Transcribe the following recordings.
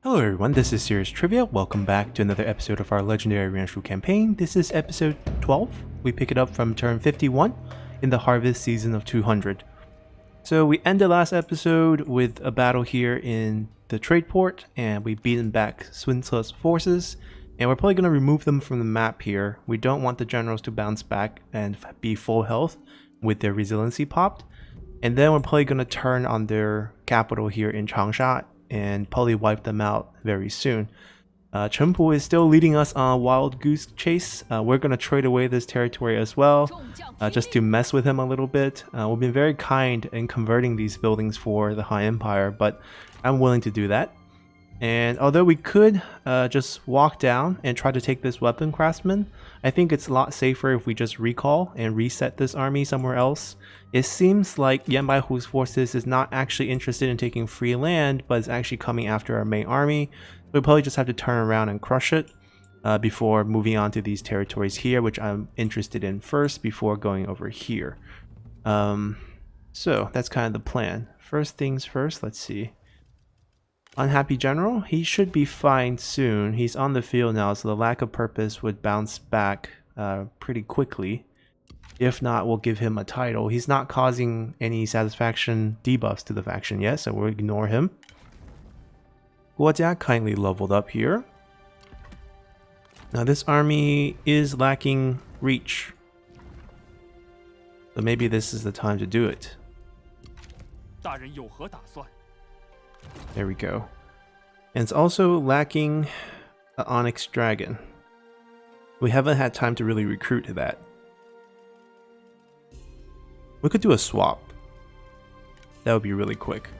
Hello everyone, this is Serious Trivia. Welcome back to another episode of our legendary Yuan Shu campaign. This is episode 12. We pick it up from turn 51 in the harvest season of 200. So we ended last episode with a battle here in the trade port, and we beaten back Sun Ce's forces, and we're probably going to remove them from the map here. We don't want the generals to bounce back and be full health with their resiliency popped. And then we're probably going to turn on their capital here in Changsha and probably wipe them out very soon. Cheng is still leading us on a wild goose chase. We're going to trade away this territory as well, just to mess with him a little bit. We've been very kind in converting these buildings for the Han Empire, but I'm willing to do that. And although we could just walk down and try to take this weapon craftsman, I think it's a lot safer if we just recall and reset this army somewhere else. It seems like Yan Baihu's forces is not actually interested in taking free land, but is actually coming after our main army. We'll probably just have to turn around and crush it before moving on to these territories here, which I'm interested in first before going over here. So that's kind of the plan. First things first, let's see. Unhappy General, he should be fine soon. He's on the field now, so the lack of purpose would bounce back pretty quickly. If not, we'll give him a title. He's not causing any satisfaction debuffs to the faction yet, so we'll ignore him. Guojia kindly leveled up here. Now this army is lacking reach, so maybe this is the time to do it. There we go. And it's also lacking an Onyx Dragon. We haven't had time to really recruit to that. We could do a swap. That would be really quick.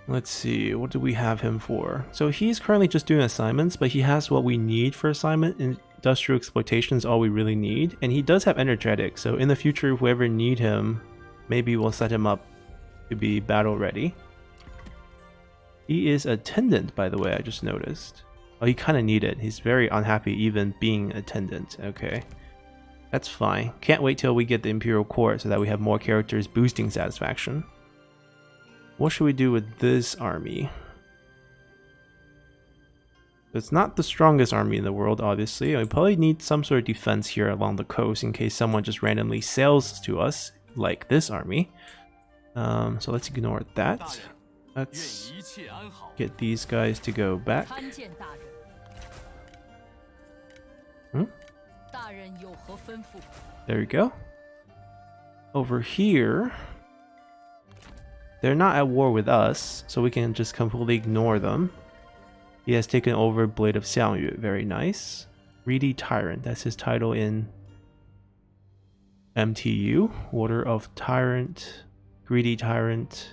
Let's see, what do we have him for? So he's currently just doing assignments, but he has what we need for assignment. Industrial exploitation is all we really need. And he does have energetic, so in the future, if we ever need him, maybe we'll set him up to be battle ready. He is attendant, by the way, I just noticed. Oh, he kind of need it. He's very unhappy even being attendant. Okay. That's fine. Can't wait till we get the Imperial Court so that we have more characters boosting satisfaction. What should we do with this army? It's not the strongest army in the world, obviously. We probably need some sort of defense here along the coast in case someone just randomly sails to us, like this army. So let's ignore that. Let's get these guys to go back. There we go. Over here, they're not at war with us, so we can just completely ignore them. He has taken over Blade of Xiangyu. Very nice. Greedy Tyrant. That's his title in MTU. Order of Tyrant. Greedy Tyrant.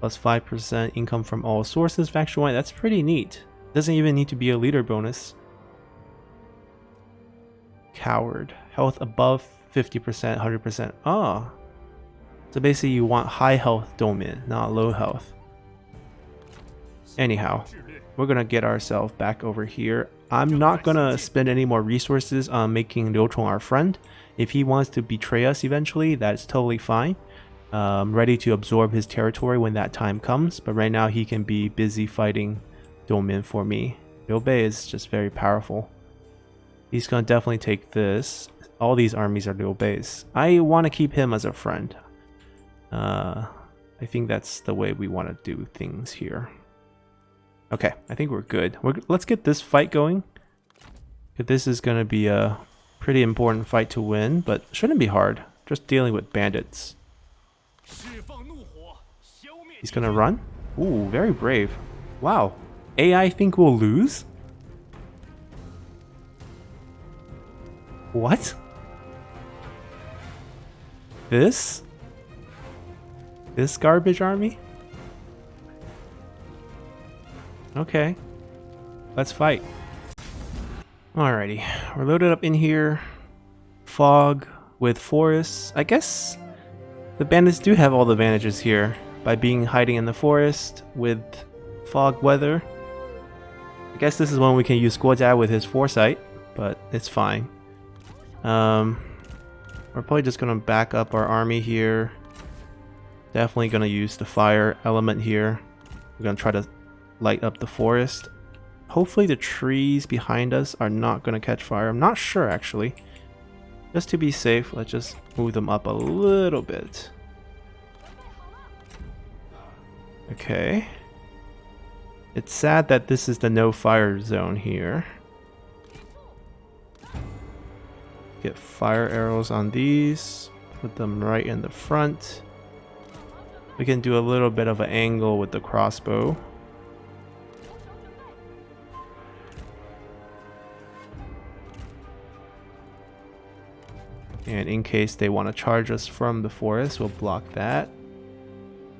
Plus 5% income from all sources. Faction 1. That's pretty neat. Doesn't even need to be a leader bonus. Coward. Health above 50%, 100%. Ah. So basically you want high health Domin, not low health. Anyhow, we're gonna get ourselves back over here. I'm not gonna spend any more resources on making Liu Chong our friend. If he wants to betray us eventually, that's totally fine. Ready to absorb his territory when that time comes, but right now he can be busy fighting Domin for me. Liu Bei is just very powerful. He's gonna definitely take this. All these armies are Liu Bei's. I want to keep him as a friend. I think that's the way we want to do things here. Okay, I think we're good. Let's get this fight going. This is going to be a pretty important fight to win, but shouldn't be hard. Just dealing with bandits. He's going to run. Ooh, very brave. Wow. AI think we'll lose? What? This garbage army? Okay. Let's fight. Alrighty. We're loaded up in here. Fog with forests. I guess the bandits do have all the advantages here by being hiding in the forest with fog weather. I guess this is when we can use Guojia with his foresight, but it's fine. We're probably just gonna back up our army here. Definitely gonna use the fire element here. We're gonna try to light up the forest. Hopefully the trees behind us are not going to catch fire. I'm not sure actually. Just to be safe, let's just move them up a little bit. Okay. It's sad that this is the no fire zone here. Get fire arrows on these. Put them right in the front. We can do a little bit of an angle with the crossbow. And in case they want to charge us from the forest, we'll block that.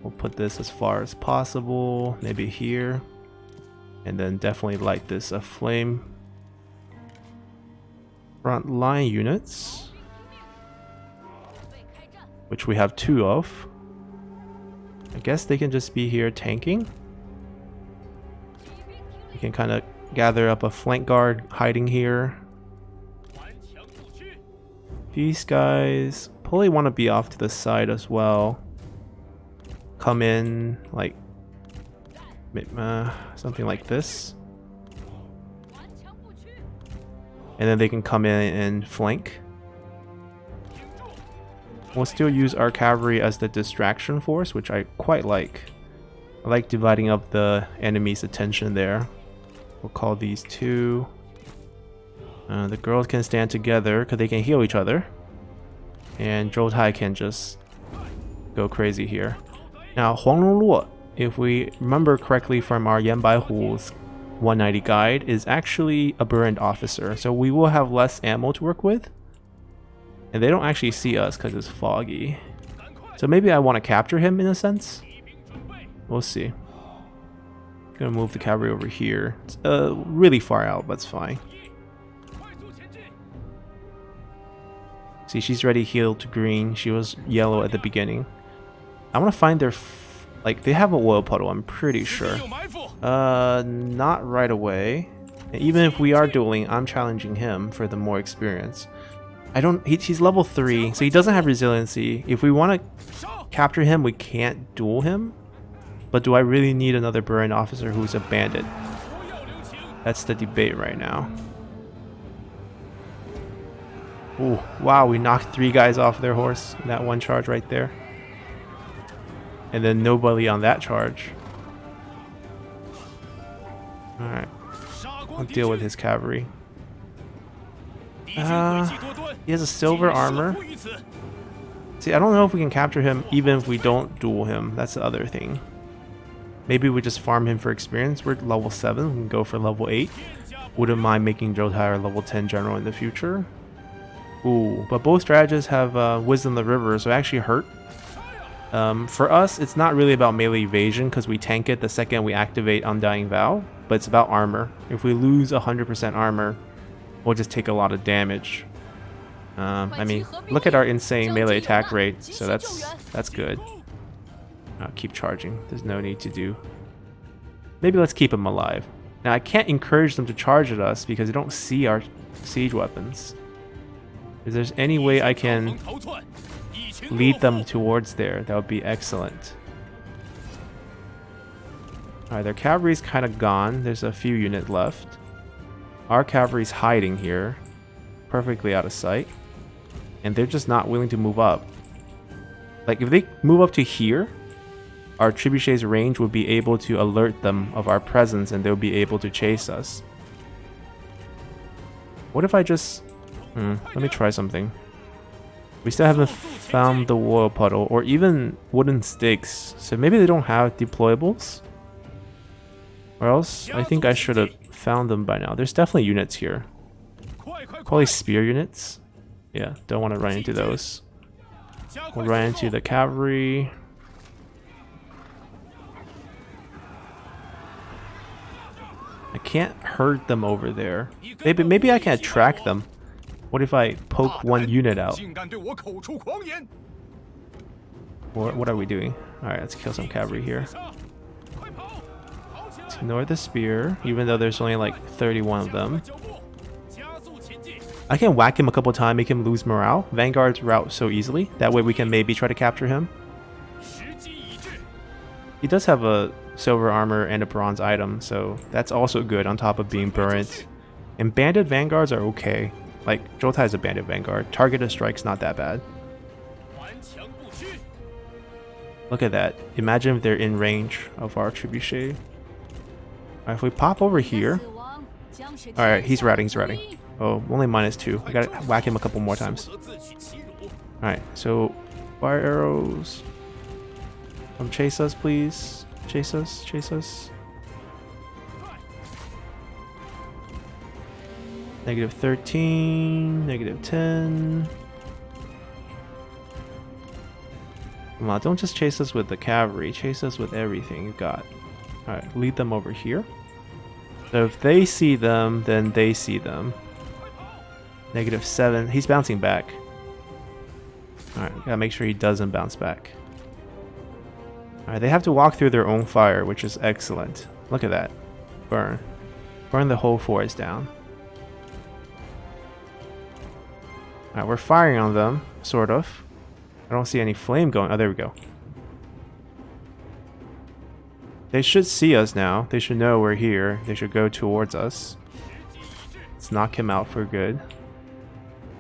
We'll put this as far as possible, maybe here. And then definitely light this aflame. Front line units, which we have 2 of. I guess they can just be here tanking. We can kind of gather up a flank guard hiding here. These guys probably want to be off to the side as well. Come in like something like this. And then they can come in and flank. We'll still use our cavalry as the distraction force, which I quite like. I like dividing up the enemy's attention there. We'll call these 2. The girls can stand together because they can heal each other. And Zhou Tai can just go crazy here. Now, Huanglong Luo, if we remember correctly from our Yan Bai Hu's 190 guide, is actually a burned officer. So we will have less ammo to work with. And they don't actually see us because it's foggy. So maybe I want to capture him in a sense. We'll see. Gonna move the cavalry over here. It's really far out, but it's fine. See, she's already healed to green. She was yellow at the beginning. I want to find their... like, they have an oil puddle, I'm pretty sure. Not right away. And even if we are dueling, I'm challenging him for the more experience. He's level 3, so he doesn't have resiliency. If we want to capture him, we can't duel him. But do I really need another Burin officer who's a bandit? That's the debate right now. Ooh, wow, we knocked 3 guys off their horse in that one charge right there. And then nobody on that charge. Alright. I'll deal with his cavalry. He has a silver armor. See, I don't know if we can capture him even if we don't duel him. That's the other thing. Maybe we just farm him for experience. We're level 7. We can go for level 8. Wouldn't mind making Zhou Tai our level 10 general in the future. Ooh, but both strategists have Wisdom of the River, so it actually hurt. For us, it's not really about melee evasion because we tank it the second we activate Undying Vow, but it's about armor. If we lose 100% armor, we'll just take a lot of damage. I mean, look at our insane melee attack rate, so that's good. I'll keep charging. There's no need to do. Maybe let's keep them alive. Now, I can't encourage them to charge at us because they don't see our siege weapons. If there's any way I can lead them towards there, that would be excellent. Alright, their cavalry's kind of gone. There's a few units left. Our cavalry's hiding here, perfectly out of sight. And they're just not willing to move up. Like, if they move up to here, our trebuchet's range would be able to alert them of our presence and they'll be able to chase us. What if I just... let me try something. We still haven't found the oil puddle or even wooden sticks, so maybe they don't have deployables? Or else, I think I should have found them by now. There's definitely units here. Probably spear units. Yeah, don't want to run into those. We'll run into the cavalry. I can't hurt them over there. Maybe I can attract them. What if I poke one unit out? What are we doing? Alright, let's kill some cavalry here. Let's ignore the spear, even though there's only like 31 of them. I can whack him a couple times, make him lose morale. Vanguards rout so easily. That way we can maybe try to capture him. He does have a silver armor and a bronze item, so that's also good on top of being burnt. And banded vanguards are okay. Like, Zhou is a banded vanguard. Targeted strike's not that bad. Look at that. Imagine if they're in range of our trebuchet. Alright, if we pop over here. Alright, he's routing, Oh, only -2. I gotta whack him a couple more times. Alright, so fire arrows. Come chase us, please. Chase us, chase us. -13, -10. Come on, don't just chase us with the cavalry. Chase us with everything you've got. Alright, lead them over here. So if they see them, then they see them. -7. He's bouncing back. Alright, gotta make sure he doesn't bounce back. Alright, they have to walk through their own fire, which is excellent. Look at that. Burn. Burn the whole forest down. Alright, we're firing on them, sort of. I don't see any flame going. Oh, there we go. They should see us now. They should know we're here. They should go towards us. Let's knock him out for good.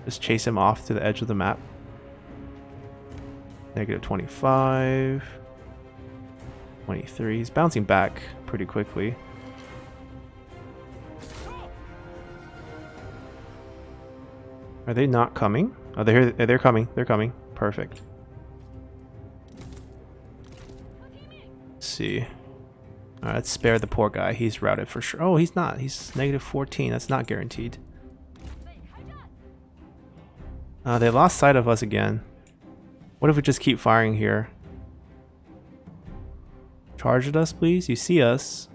Just chase him off to the edge of the map. -25. 23. He's bouncing back pretty quickly. Are they not coming? Oh, they're here. They're coming. They're coming. Perfect. Let's see. Alright, let's spare the poor guy. He's routed for sure. Oh, he's not. He's -14. That's not guaranteed. They lost sight of us again. What if we just keep firing here? Charge at us, please. You see us.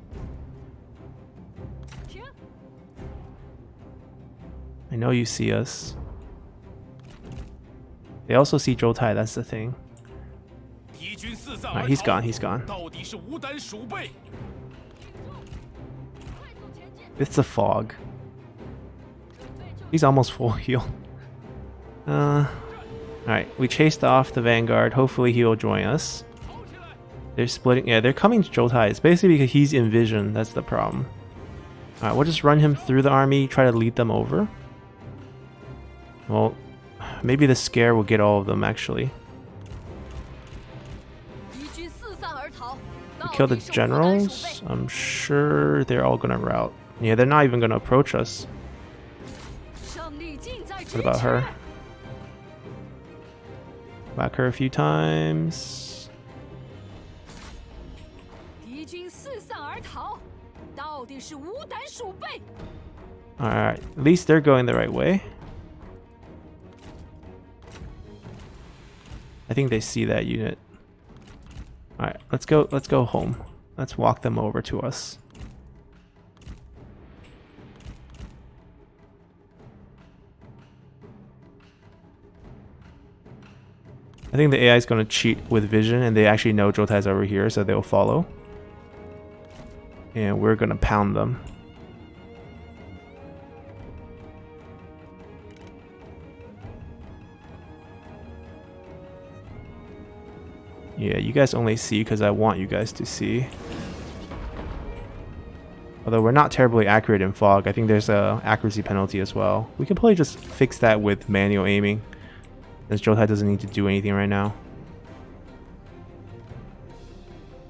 I know you see us. They also see Zhou, that's the thing. Alright, he's gone, he's gone. It's the fog. He's almost full heal. Alright, we chased off the vanguard. Hopefully he'll join us. They're splitting. Yeah, they're coming to Zhou. It's basically because he's in vision. That's the problem. Alright, we'll just run him through the army, try to lead them over. Well, maybe the scare will get all of them, actually. We kill the generals. I'm sure they're all gonna rout. Yeah, they're not even gonna approach us. What about her? Whack her a few times. Alright, at least they're going the right way. I think they see that unit. Alright, let's go home. Let's walk them over to us. I think the AI is going to cheat with vision, and they actually know Zhou is over here, so they'll follow. And we're going to pound them. Yeah, you guys only see because I want you guys to see. Although we're not terribly accurate in fog, I think there's a accuracy penalty as well. We can probably just fix that with manual aiming, since Zhou doesn't need to do anything right now.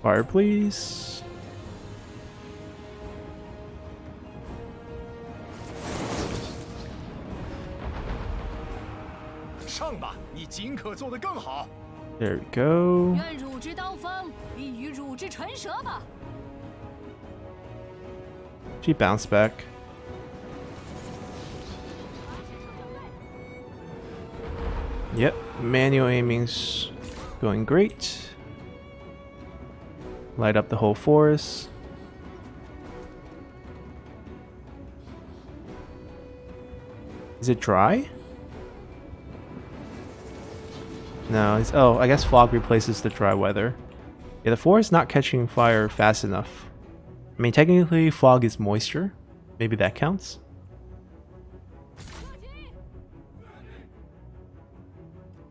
Fire, please. There we go. She bounced back. Yep, manual aiming's going great. Light up the whole forest. Is it dry? No, it's, oh, I guess fog replaces the dry weather. Yeah, the forest not catching fire fast enough. I mean, technically fog is moisture. Maybe that counts.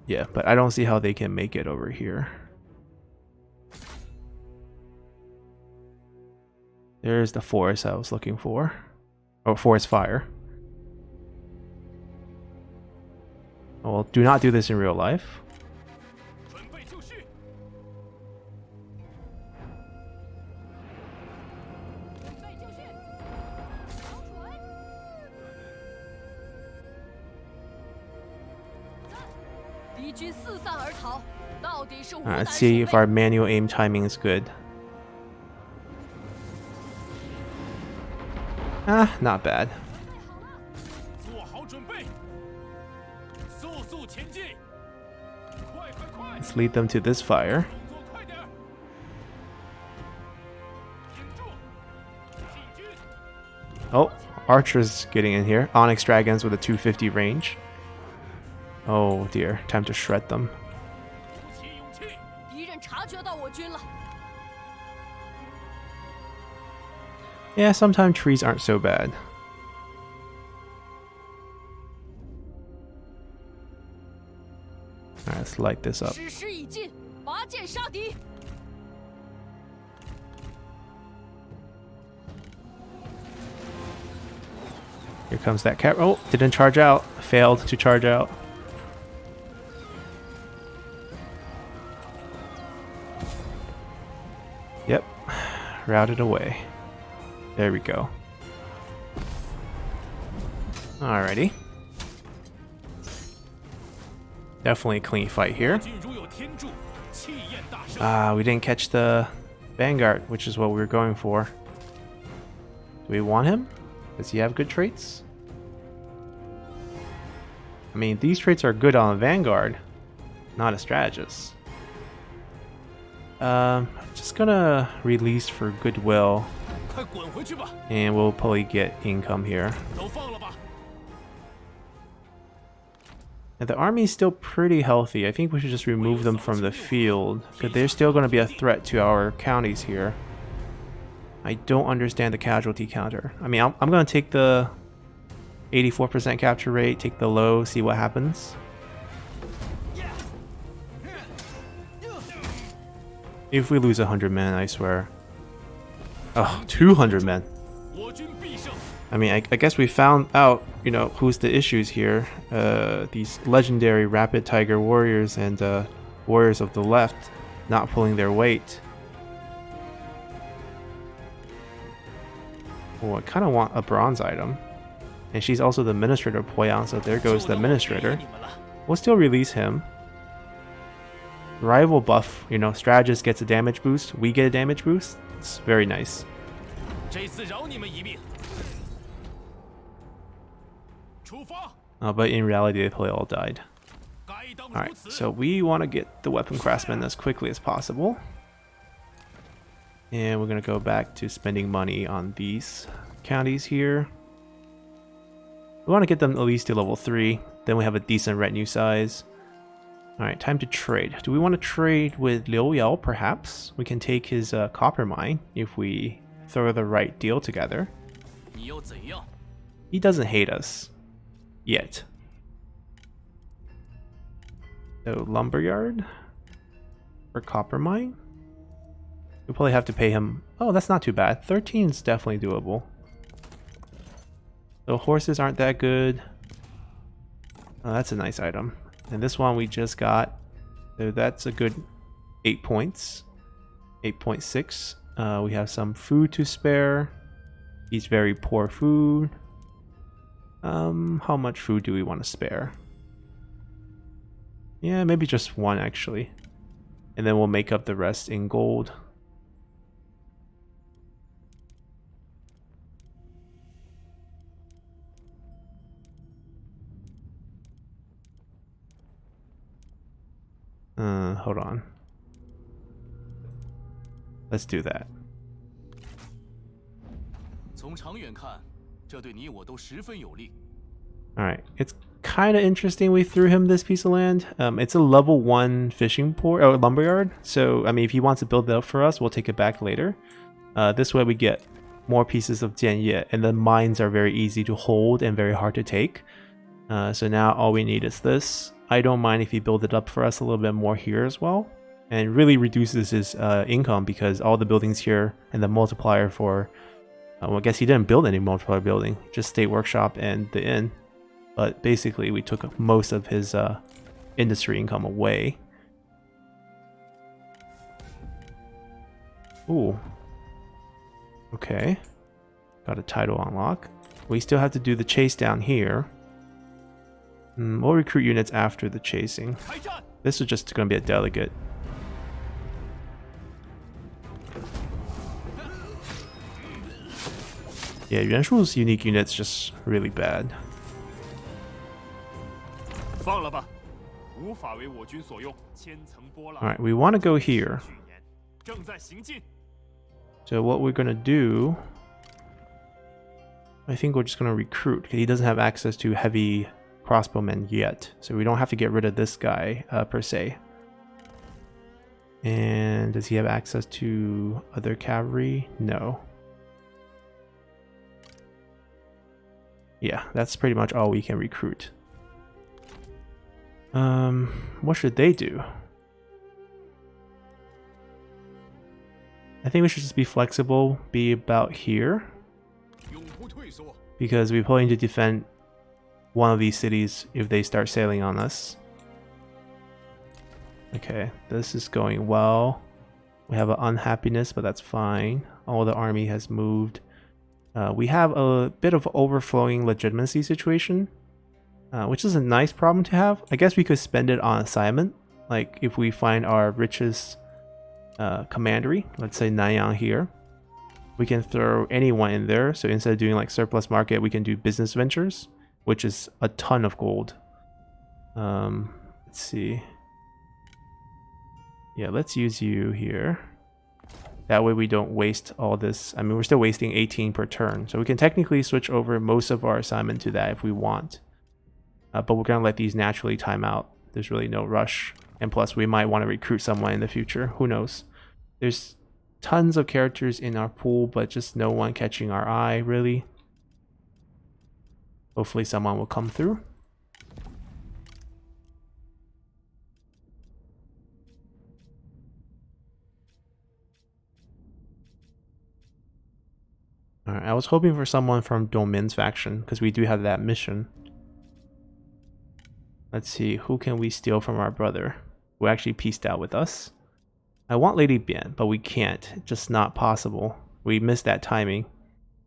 Yeah, but I don't see how they can make it over here. There's the forest I was looking for. Oh, forest fire. Well, do not do this in real life. Let's see if our manual aim timing is good. Ah, not bad. Let's lead them to this fire. Oh, archers getting in here. Onyx dragons with a 250 range. Oh dear, time to shred them. Yeah, sometimes trees aren't so bad. Alright, let's light this up. Here comes that cat. Oh, didn't charge out. Failed to charge out. Yep, routed away. There we go. Alrighty. Definitely a clean fight here. We didn't catch the Vanguard, which is what we were going for. Do we want him? Does he have good traits? I mean, these traits are good on a Vanguard, not a strategist. Just gonna release for goodwill. And we'll probably get income here. And the army is still pretty healthy. I think we should just remove them from the field, because they're still going to be a threat to our counties here. I don't understand the casualty counter. I mean, I'm going to take the 84% capture rate, take the low, see what happens. If we lose 100 men, I swear. Oh, 200 men. I mean, I guess we found out, you know, who's the issues here. These legendary Rapid Tiger warriors and warriors of the left not pulling their weight. Oh, I kind of want a bronze item. And she's also the administrator of Poyang, so there goes the administrator. We'll still release him. Rival buff, you know, strategist gets a damage boost, we get a damage boost. It's very nice. But in reality, they probably all died. Alright, so we want to get the weapon craftsman as quickly as possible. And we're going to go back to spending money on these counties here. We want to get them at least to level 3. Then we have a decent retinue size. Alright, time to trade. Do we want to trade with Liu Yao, perhaps? We can take his copper mine if we throw the right deal together. He doesn't hate us. Yet. So, lumberyard? Or copper mine? We'll probably have to pay him... Oh, that's not too bad. 13 is definitely doable. So, horses aren't that good. Oh, that's a nice item. And this one we just got. So that's a good 8 points. 8.6. We have some food to spare. He's very poor food. How much food do we want to spare? Yeah, maybe just one actually. And then we'll make up the rest in gold. Hold on. Let's do that. Alright, it's kind of interesting we threw him this piece of land. It's a level 1 fishing port, or lumberyard. So, I mean, if he wants to build it up for us, we'll take it back later. This way we get more pieces of Jianye, and the mines are very easy to hold and very hard to take. So now all we need is this. I don't mind if he builds it up for us a little bit more here as well. And really reduces his income because all the buildings here and the multiplier for Well, I guess he didn't build any multiplayer building, just State Workshop and the inn. But basically, we took most of his industry income away. Ooh. Okay. Got a title unlock. We still have to do the chase down here. We'll recruit units after the chasing. This is just going to be a delegate. Yeah, Yuan Shu's unique unit's just really bad. Alright, we want to go here. So what we're going to do... I think we're just going to recruit, because he doesn't have access to heavy crossbowmen yet. So we don't have to get rid of this guy, per se. And does he have access to other cavalry? No. Yeah, that's pretty much all we can recruit. What should they do? I think we should just be flexible, be about here. Because we're planning to defend one of these cities if they start sailing on us. Okay, this is going well. We have an unhappiness, but that's fine. All the army has moved. We have a bit of overflowing legitimacy situation, which is a nice problem to have. I guess we could spend it on assignment. Like if we find our richest commandery, let's say Nanyang here, we can throw anyone in there. So instead of doing like surplus market, we can do business ventures, which is a ton of gold. Let's see. Yeah, let's use you here. That way we don't waste all this. I mean, we're still wasting 18 per turn. So we can technically switch over most of our assignment to that if we want. But we're going to let these naturally time out. There's really no rush. And plus, we might want to recruit someone in the future. Who knows? There's tons of characters in our pool, but just no one catching our eye, really. Hopefully someone will come through. Alright, I was hoping for someone from Dongmin's faction, because we do have that mission. Let's see, who can we steal from our brother who actually peaced out with us? I want Lady Bian, but we can't. It's just not possible. We missed that timing.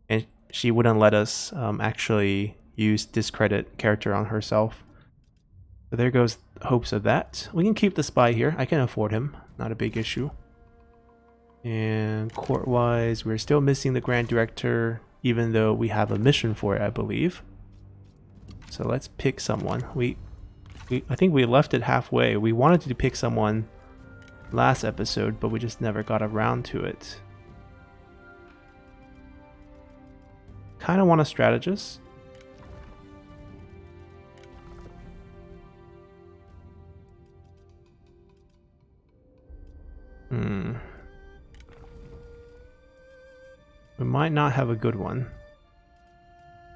And she wouldn't let us actually use discredit character on herself. So there goes hopes of that. We can keep the spy here. I can afford him. Not a big issue. And court-wise, we're still missing the Grand Director, even though we have a mission for it, I believe. So let's pick someone. I think we left it halfway. We wanted to pick someone last episode, but we just never got around to it. Kind of want a strategist. We might not have a good one.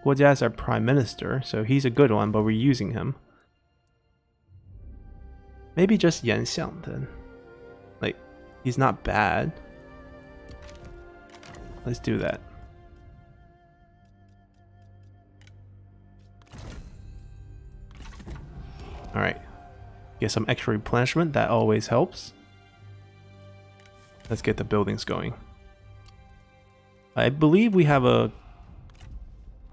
Guojia is our prime minister, so he's a good one, but we're using him. Maybe just Yan Xiang then. Like, he's not bad. Let's do that. Alright. Get some extra replenishment, that always helps. Let's get the buildings going. I believe we have a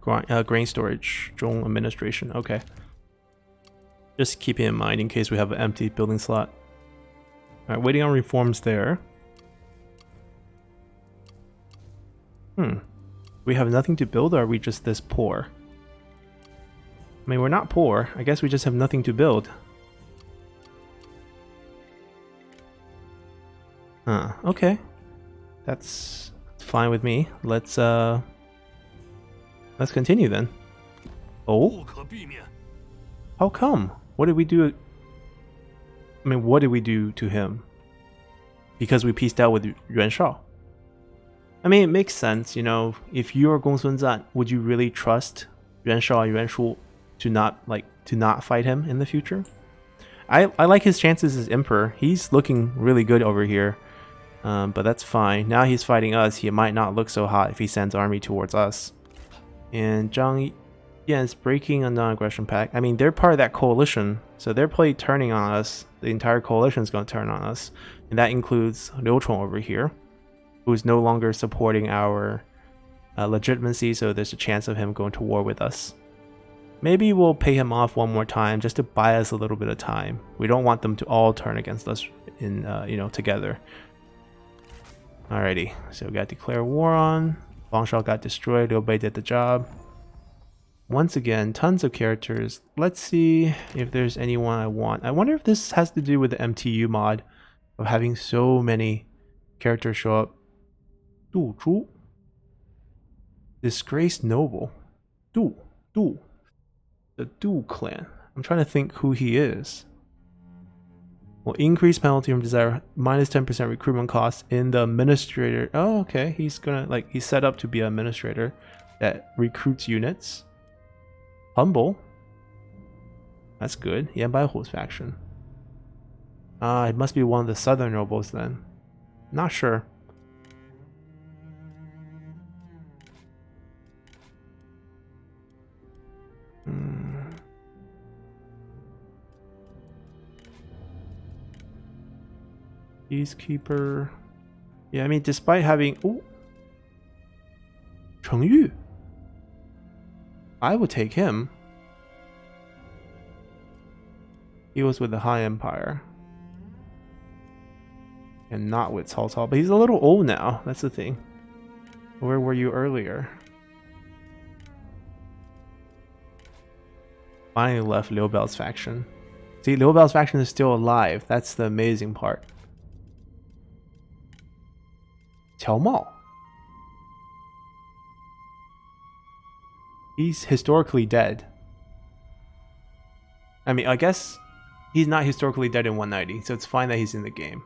grain storage, Zhou administration. Okay. Just keep it in mind in case we have an empty building slot. Alright, waiting on reforms there. We have nothing to build, or are we just this poor? I mean, we're not poor. I guess we just have nothing to build. Okay. That's fine with me. Let's continue then. Oh? How come? What did we do? I mean, what did we do to him? Because we pieced out with Yuan Shao. I mean, it makes sense, you know. If you're Gongsun Zan, would you really trust Yuan Shao and Yuan Shu to not fight him in the future? I like his chances as emperor. He's looking really good over here. But that's fine. Now he's fighting us. He might not look so hot if he sends army towards us. And Zhang Yan's breaking a non-aggression pact. I mean, they're part of that coalition, so they're probably turning on us. The entire coalition is going to turn on us. And that includes Liu Chong over here, who is no longer supporting our legitimacy, so there's a chance of him going to war with us. Maybe we'll pay him off one more time just to buy us a little bit of time. We don't want them to all turn against us in, together. Alrighty, so we got declare war on. Huangshao got destroyed. Liu Bei did the job. Once again, tons of characters. Let's see if there's anyone I want. I wonder if this has to do with the MTU mod of having so many characters show up. Du Zhu. Disgraced noble. Du. The Du clan. I'm trying to think who he is. Will increase penalty from desire, minus 10% recruitment cost in the administrator. Oh, okay. He's gonna, he's set up to be an administrator that recruits units. Humble. That's good. Yan Baihu's faction. It must be one of the southern nobles then. Not sure. Peacekeeper. Yeah, I mean, despite having... Ooh. Cheng Yu. I would take him. He was with the High Empire. And not with Cao Cao. But he's a little old now. That's the thing. Where were you earlier? Finally left Liu Bao's faction. See, Liu Bao's faction is still alive. That's the amazing part. Qiao Mao. He's historically dead. I mean, I guess he's not historically dead in 190, so it's fine that he's in the game.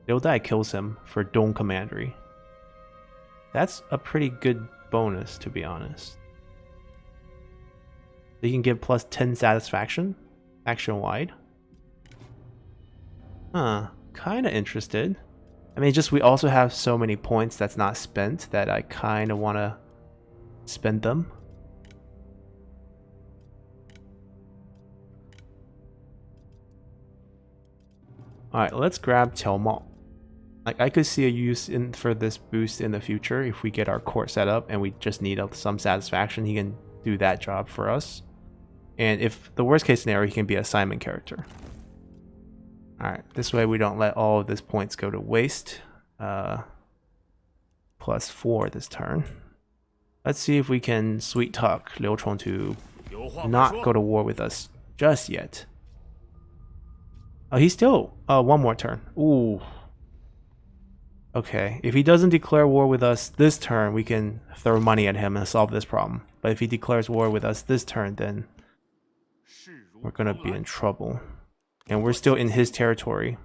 Liu Dai kills him for Dong Commandery. That's a pretty good bonus, to be honest. They can give plus 10 satisfaction, action-wide. Huh, kinda interested. I mean, just we also have so many points that's not spent that I kinda wanna spend them. Alright, let's grab Qiao Mao. I could see a use for this boost in the future if we get our court set up and we just need some satisfaction. He can do that job for us. And if the worst case scenario, he can be an assignment character. Alright, this way we don't let all of these points go to waste. Plus 4 this turn. Let's see if we can sweet talk Liu Chong to not go to war with us just yet. Oh, he's still one more turn. Ooh. Okay, if he doesn't declare war with us this turn, we can throw money at him and solve this problem. But if he declares war with us this turn, then we're gonna be in trouble. And we're still in his territory.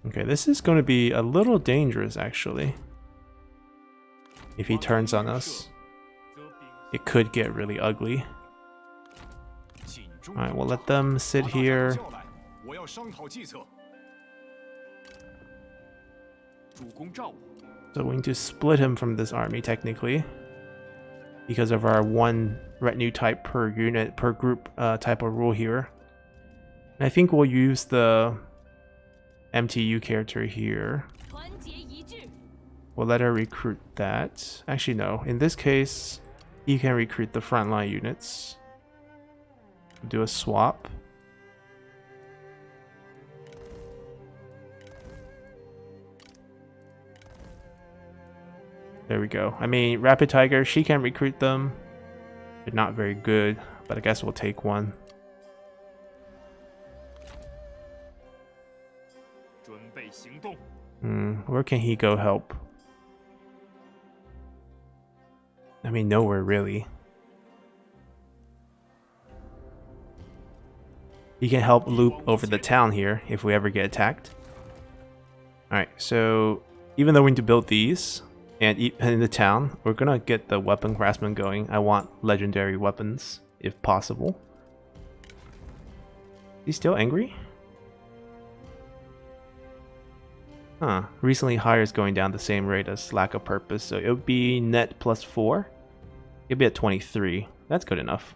Okay, this is gonna be a little dangerous, actually. If he turns on us, it could get really ugly. Alright, we'll let them sit here. So we need to split him from this army, technically. Because of our one retinue type per unit, per group type of rule here. And I think we'll use the MTU character here. We'll let her recruit that. Actually, no. In this case, he can recruit the frontline units. Do a swap. There we go. I mean, Rapid Tiger, she can recruit them. They're not very good, but I guess we'll take one. Where can he go help? I mean, nowhere really. He can help loop over the town here if we ever get attacked. Alright, so even though we need to build these, and in the town, we're gonna get the weapon craftsman going. I want legendary weapons, if possible. He's still angry? Huh. Recently hire is going down the same rate as lack of purpose, so it would be net +4. It'd be at 23. That's good enough.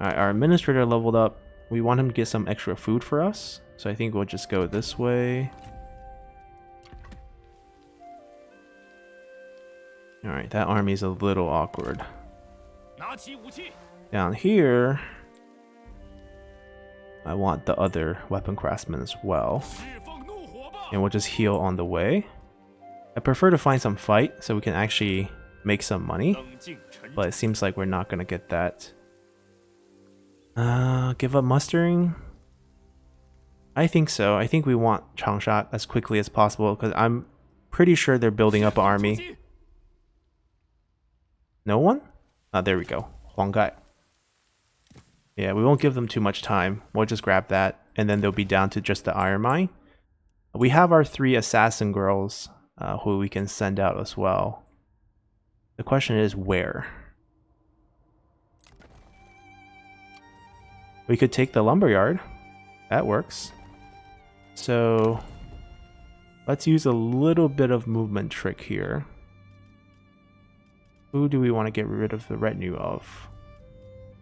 Alright, our administrator leveled up. We want him to get some extra food for us, so I think we'll just go this way. Alright, that army's a little awkward. Down here, I want the other weapon craftsman as well. And we'll just heal on the way. I prefer to find some fight so we can actually make some money. But it seems like we're not going to get that. Give up mustering? I think so. I think we want Changsha as quickly as possible because I'm pretty sure they're building up an army. No one? Ah, there we go. Huang Gai. Yeah, we won't give them too much time. We'll just grab that and then they'll be down to just the iron mine. We have our 3 assassin girls who we can send out as well. The question is where? We could take the lumberyard. That works. So let's use a little bit of movement trick here. Who do we want to get rid of the retinue of?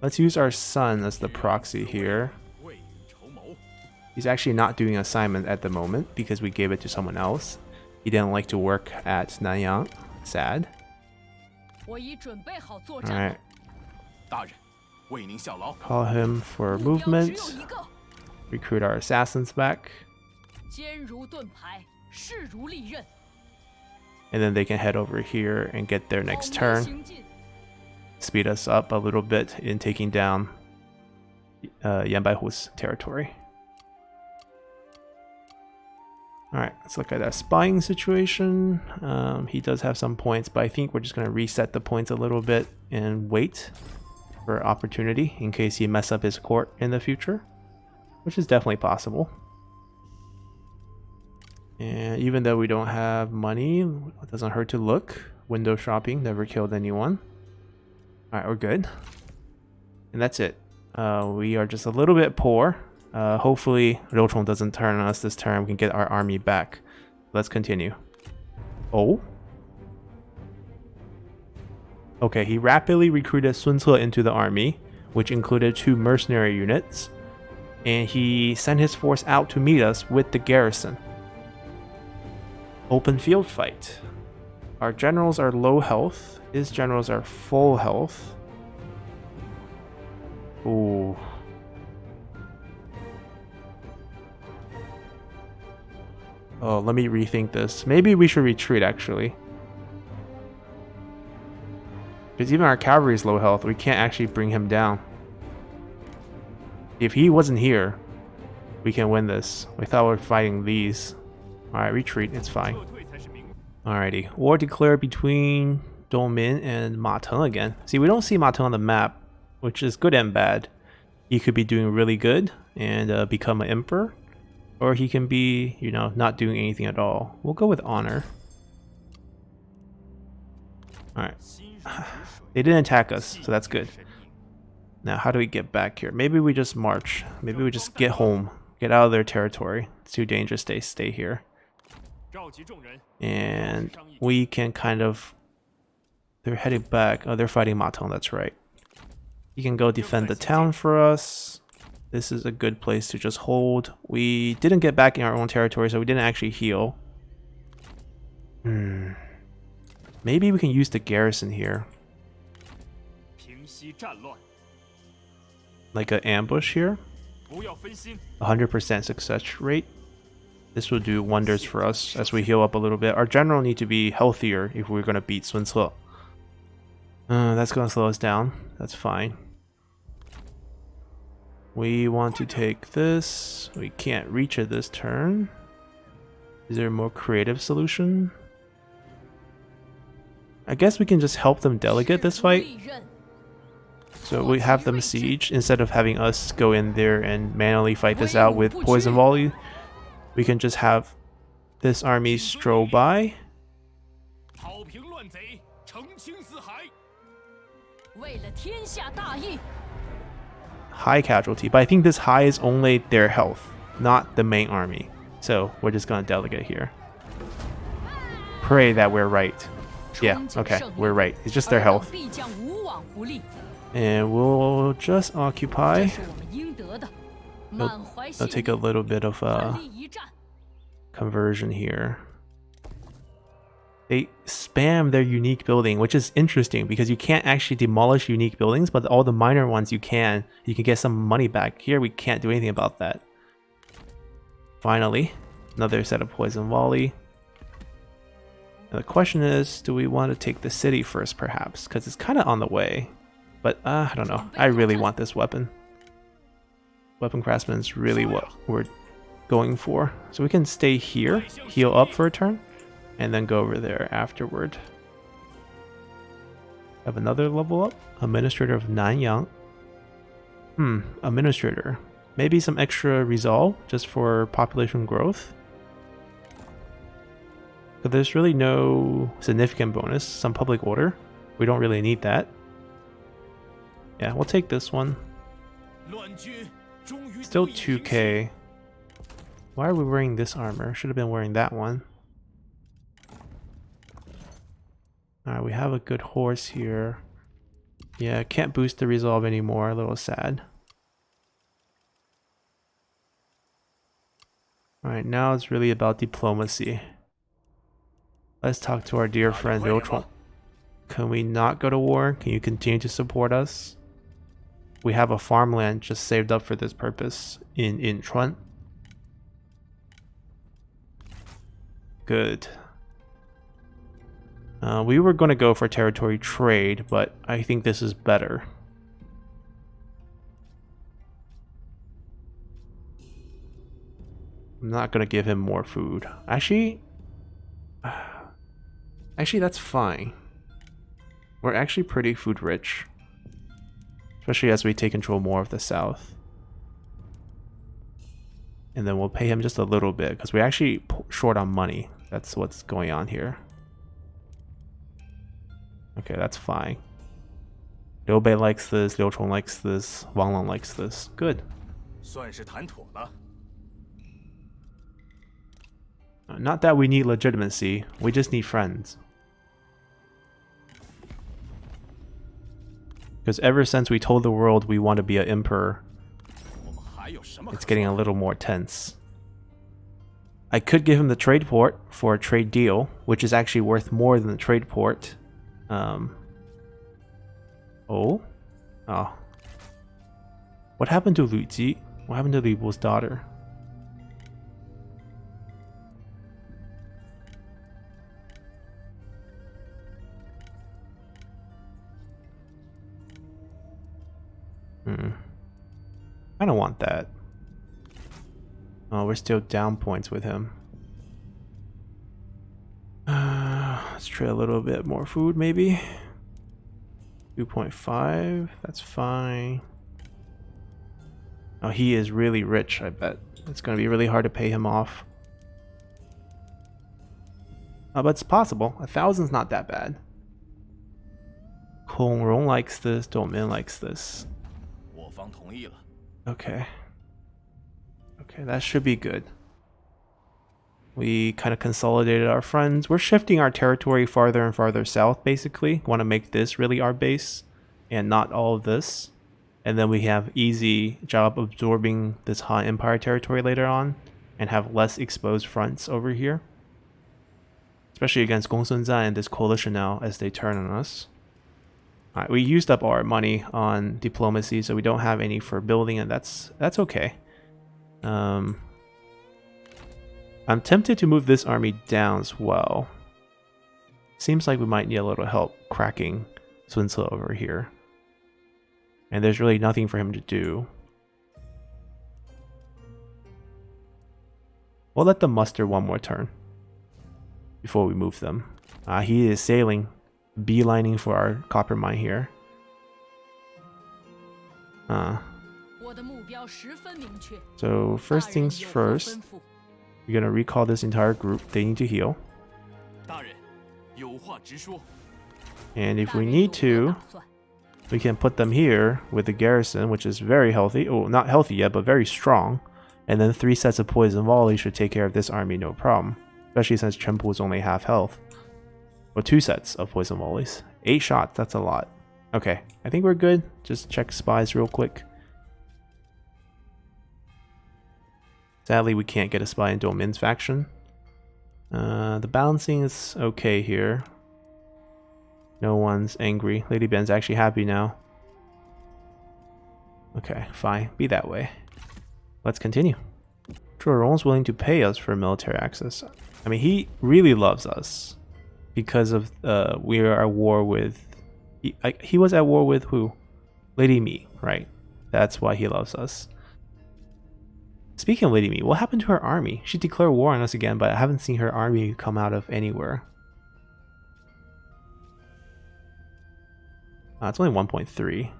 Let's use our son as the proxy here. He's actually not doing an assignment at the moment because we gave it to someone else. He didn't like to work at Nanyang. Sad. Alright. Call him for movement. Recruit our assassins back. And then they can head over here and get their next turn. Speed us up a little bit in taking down Yan Baihu's territory. Alright, let's look at that spying situation. He does have some points, but I think we're just going to reset the points a little bit and wait for opportunity in case he mess up his court in the future, which is definitely possible. And even though we don't have money, it doesn't hurt to look. Window shopping, never killed anyone. Alright, we're good. And that's it. We are just a little bit poor. Hopefully Rouchong doesn't turn on us this turn. We can get our army back. Let's continue. Oh? Okay, he rapidly recruited Sun Ce into the army, which included 2 mercenary units. And he sent his force out to meet us with the garrison. Open field fight. Our generals are low health. His generals are full health. Ooh. Oh, let me rethink this. Maybe we should retreat, actually. Because even our cavalry is low health, we can't actually bring him down. If he wasn't here, we can win this. We thought we were fighting these. Alright, retreat, it's fine. Alrighty, war declared between Dongmin and Ma Teng again. See, we don't see Ma Teng on the map, which is good and bad. He could be doing really good and become an emperor. Or he can be, you know, not doing anything at all. We'll go with honor. Alright. They didn't attack us, so that's good. Now, how do we get back here? Maybe we just march. Maybe we just get home. Get out of their territory. It's too dangerous to stay here. And we can kind of... They're heading back. Oh, they're fighting Ma Teng, that's right. You can go defend the town for us. This is a good place to just hold. We didn't get back in our own territory, so we didn't actually heal. Maybe we can use the garrison here. Like an ambush here. 100% success rate. This will do wonders for us as we heal up a little bit. Our general need to be healthier if we're going to beat Sun Ce. That's going to slow us down. That's fine. We want to take this. We can't reach it this turn. Is there a more creative solution? I guess we can just help them delegate this fight. So we have them siege instead of having us go in there and manually fight this out with poison volley. We can just have this army stroll by. High casualty, but I think this high is only their health, not the main army. So we're just gonna delegate here. Pray that we're right. Yeah, okay, we're right. It's just their health. And we'll just occupy. They'll take a little bit of conversion here. They spam their unique building, which is interesting because you can't actually demolish unique buildings, but all the minor ones you can. You can get some money back. Here we can't do anything about that. Finally, another set of poison volley. Now the question is, do we want to take the city first perhaps? Because it's kind of on the way. But I don't know. I really want this weapon. Weapon craftsman is really what we're going for. So we can stay here, heal up for a turn, and then go over there afterward. Have another level up. Administrator of Nanyang. Administrator. Maybe some extra resolve just for population growth. But there's really no significant bonus. Some public order. We don't really need that. Yeah, we'll take this one. Still 2k. Why are we wearing this armor? Should have been wearing that one. Alright, we have a good horse here. Yeah, can't boost the resolve anymore. A little sad. Alright, now it's really about diplomacy. Let's talk to our dear friend Zhou. Can we not go to war? Can you continue to support us? We have a farmland just saved up for this purpose in Inchuan. Good. We were going to go for territory trade, but I think this is better. I'm not going to give him more food. Actually, that's fine. We're actually pretty food rich. Especially as we take control more of the south. And then we'll pay him just a little bit because we're actually short on money. That's what's going on here. Okay, that's fine. Liu Bei likes this, Liu Chong likes this, Wang Lang likes this. Good. Not that we need legitimacy, we just need friends. Because ever since we told the world we want to be an emperor, it's getting a little more tense. I could give him the trade port for a trade deal, which is actually worth more than the trade port. Oh. What happened to Lu Ji? What happened to Li Bu's daughter? I don't want that. Oh, we're still down points with him. Let's try a little bit more food, maybe. 2.5, that's fine. Oh, he is really rich, I bet. It's going to be really hard to pay him off. But it's possible. 1,000's not that bad. Kong Rong likes this, Dongmin likes this. Okay. Okay, that should be good. We kind of consolidated our friends. We're shifting our territory farther and farther south, basically. Want to make this really our base and not all of this. And then we have easy job absorbing this Han Empire territory later on and have less exposed fronts over here. Especially against Gongsun Zan and this coalition now as they turn on us. Alright, we used up our money on diplomacy, so we don't have any for building, and that's okay. I'm tempted to move this army down as well. Seems like we might need a little help cracking Sun Ce over here. And there's really nothing for him to do. We'll let them muster one more turn before we move them. He is sailing, beelining for our copper mine here. So first things first, we're gonna recall this entire group. They need to heal. And if we need to, we can put them here with the garrison, which is very healthy. Oh, not healthy yet, but very strong. And then 3 sets of poison volley should take care of this army no problem. Especially since Chengpu is only half health. Or 2 sets of poison volleys. 8 shots, that's a lot. Okay, I think we're good. Just check spies real quick. Sadly, we can't get a spy into Min's faction. The balancing is okay here. No one's angry. Lady Ben's actually happy now. Okay, fine. Be that way. Let's continue. Zhou willing to pay us for military access. I mean, he really loves us. Because of, we are at war with... He was at war with who? Lady Mi, right? That's why he loves us. Speaking of Lady Mi, what happened to her army? She declared war on us again, but I haven't seen her army come out of anywhere. It's only 1.3.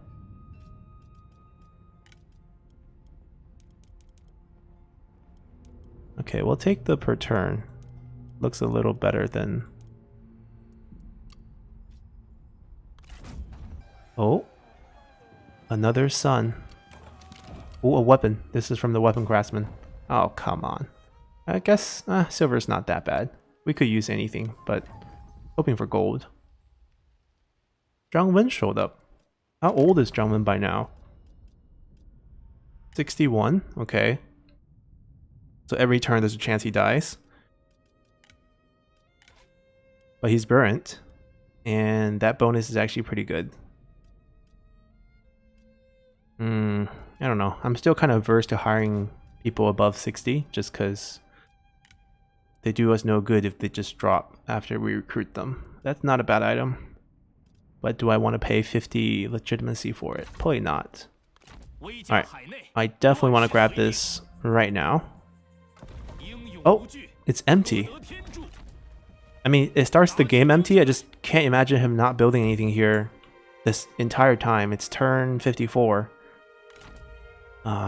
Okay, we'll take the per turn. Looks a little better than... Oh. Another sun. Oh, a weapon. This is from the weapon craftsman. Oh, come on. I guess silver's not that bad. We could use anything, but hoping for gold. Zhang Wen showed up. How old is Zhang Wen by now? 61? Okay. So every turn there's a chance he dies. But he's burnt. And that bonus is actually pretty good. I don't know. I'm still kind of averse to hiring people above 60 just because they do us no good if they just drop after we recruit them. That's not a bad item. But do I want to pay 50 legitimacy for it? Probably not. Alright. I definitely want to grab this right now. Oh, it's empty. I mean, it starts the game empty. I just can't imagine him not building anything here this entire time. It's turn 54.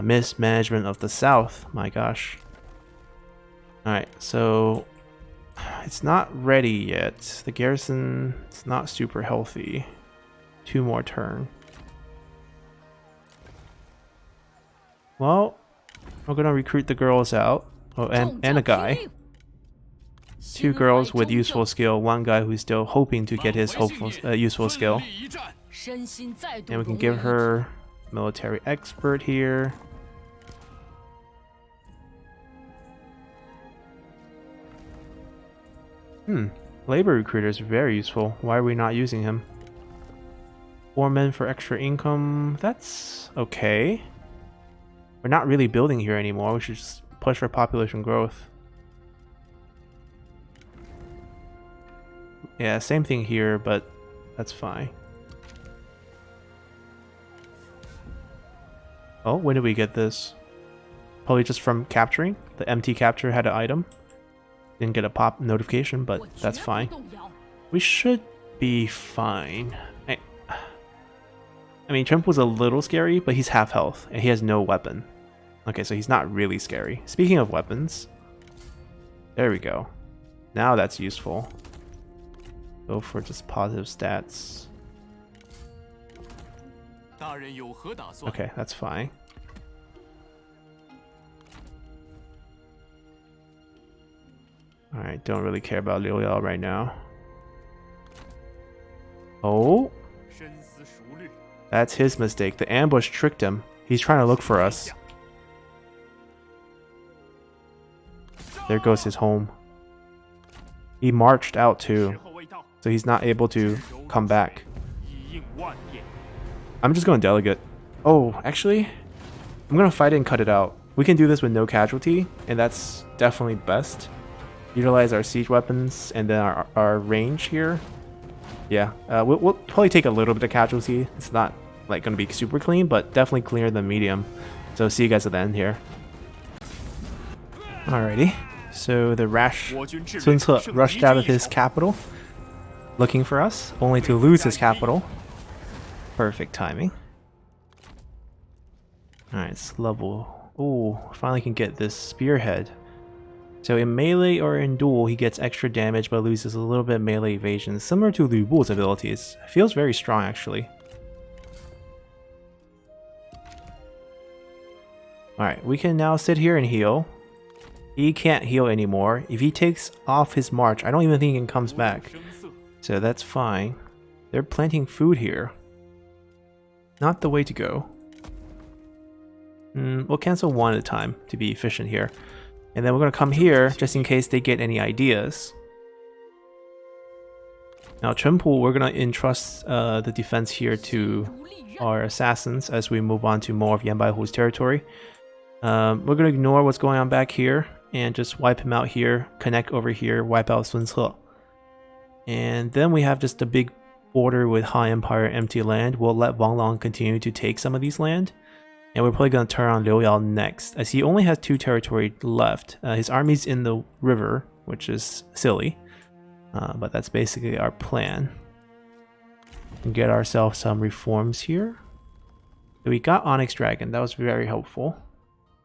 Mismanagement of the south. My gosh. Alright, so it's not ready yet. The garrison is not super healthy. 2 more turn. Well, we're gonna recruit the girls out. Oh, and a guy. 2 girls with useful skill. 1 guy who's still hoping to get his useful skill. And we can give her military expert here. Labor recruiter is very useful. Why are we not using him? 4 men for extra income. That's okay. We're not really building here anymore. We should just push our population growth. Yeah, same thing here, but that's fine. Oh, when did we get this? Probably just from capturing. The MT capture had an item. Didn't get a pop notification, but that's fine. We should be fine. I mean, Cheng was a little scary, but he's half health, and he has no weapon. Okay, so he's not really scary. Speaking of weapons, there we go. Now that's useful. Go for just positive stats. Okay, that's fine. Alright, don't really care about Liu Yao right now. Oh! That's his mistake. The ambush tricked him. He's trying to look for us. There goes his home. He marched out too, so he's not able to come back. I'm just going delegate. Oh, actually, I'm going to fight it and cut it out. We can do this with no casualty, and that's definitely best. Utilize our siege weapons and then our range here. Yeah, we'll probably take a little bit of casualty. It's not like going to be super clean, but definitely cleaner than medium. So see you guys at the end here. Alrighty, so the rash Sun Ce rushed out of his capital, looking for us, only to lose his capital. Perfect timing. Alright, it's level. Ooh, finally can get this spearhead. So in melee or in duel, he gets extra damage but loses a little bit of melee evasion, similar to Lu Bu's abilities. Feels very strong actually. Alright, we can now sit here and heal. He can't heal anymore. If he takes off his march, I don't even think he comes back. So that's fine. They're planting food here. Not the way to go. We'll cancel one at a time to be efficient here. And then we're going to come here just in case they get any ideas. Now, Chenpu, we're going to entrust the defense here to our assassins as we move on to more of Yanbaihu's territory. We're going to ignore what's going on back here and just wipe him out here, connect over here, wipe out Sun Ce. And then we have just a big border with Han Empire empty land. We'll let Wang Lang continue to take some of these land. And we're probably going to turn on Liu Yao next, as he only has 2 territory left. His army's in the river, which is silly. But that's basically our plan. And get ourselves some reforms here. So we got Onyx Dragon. That was very helpful.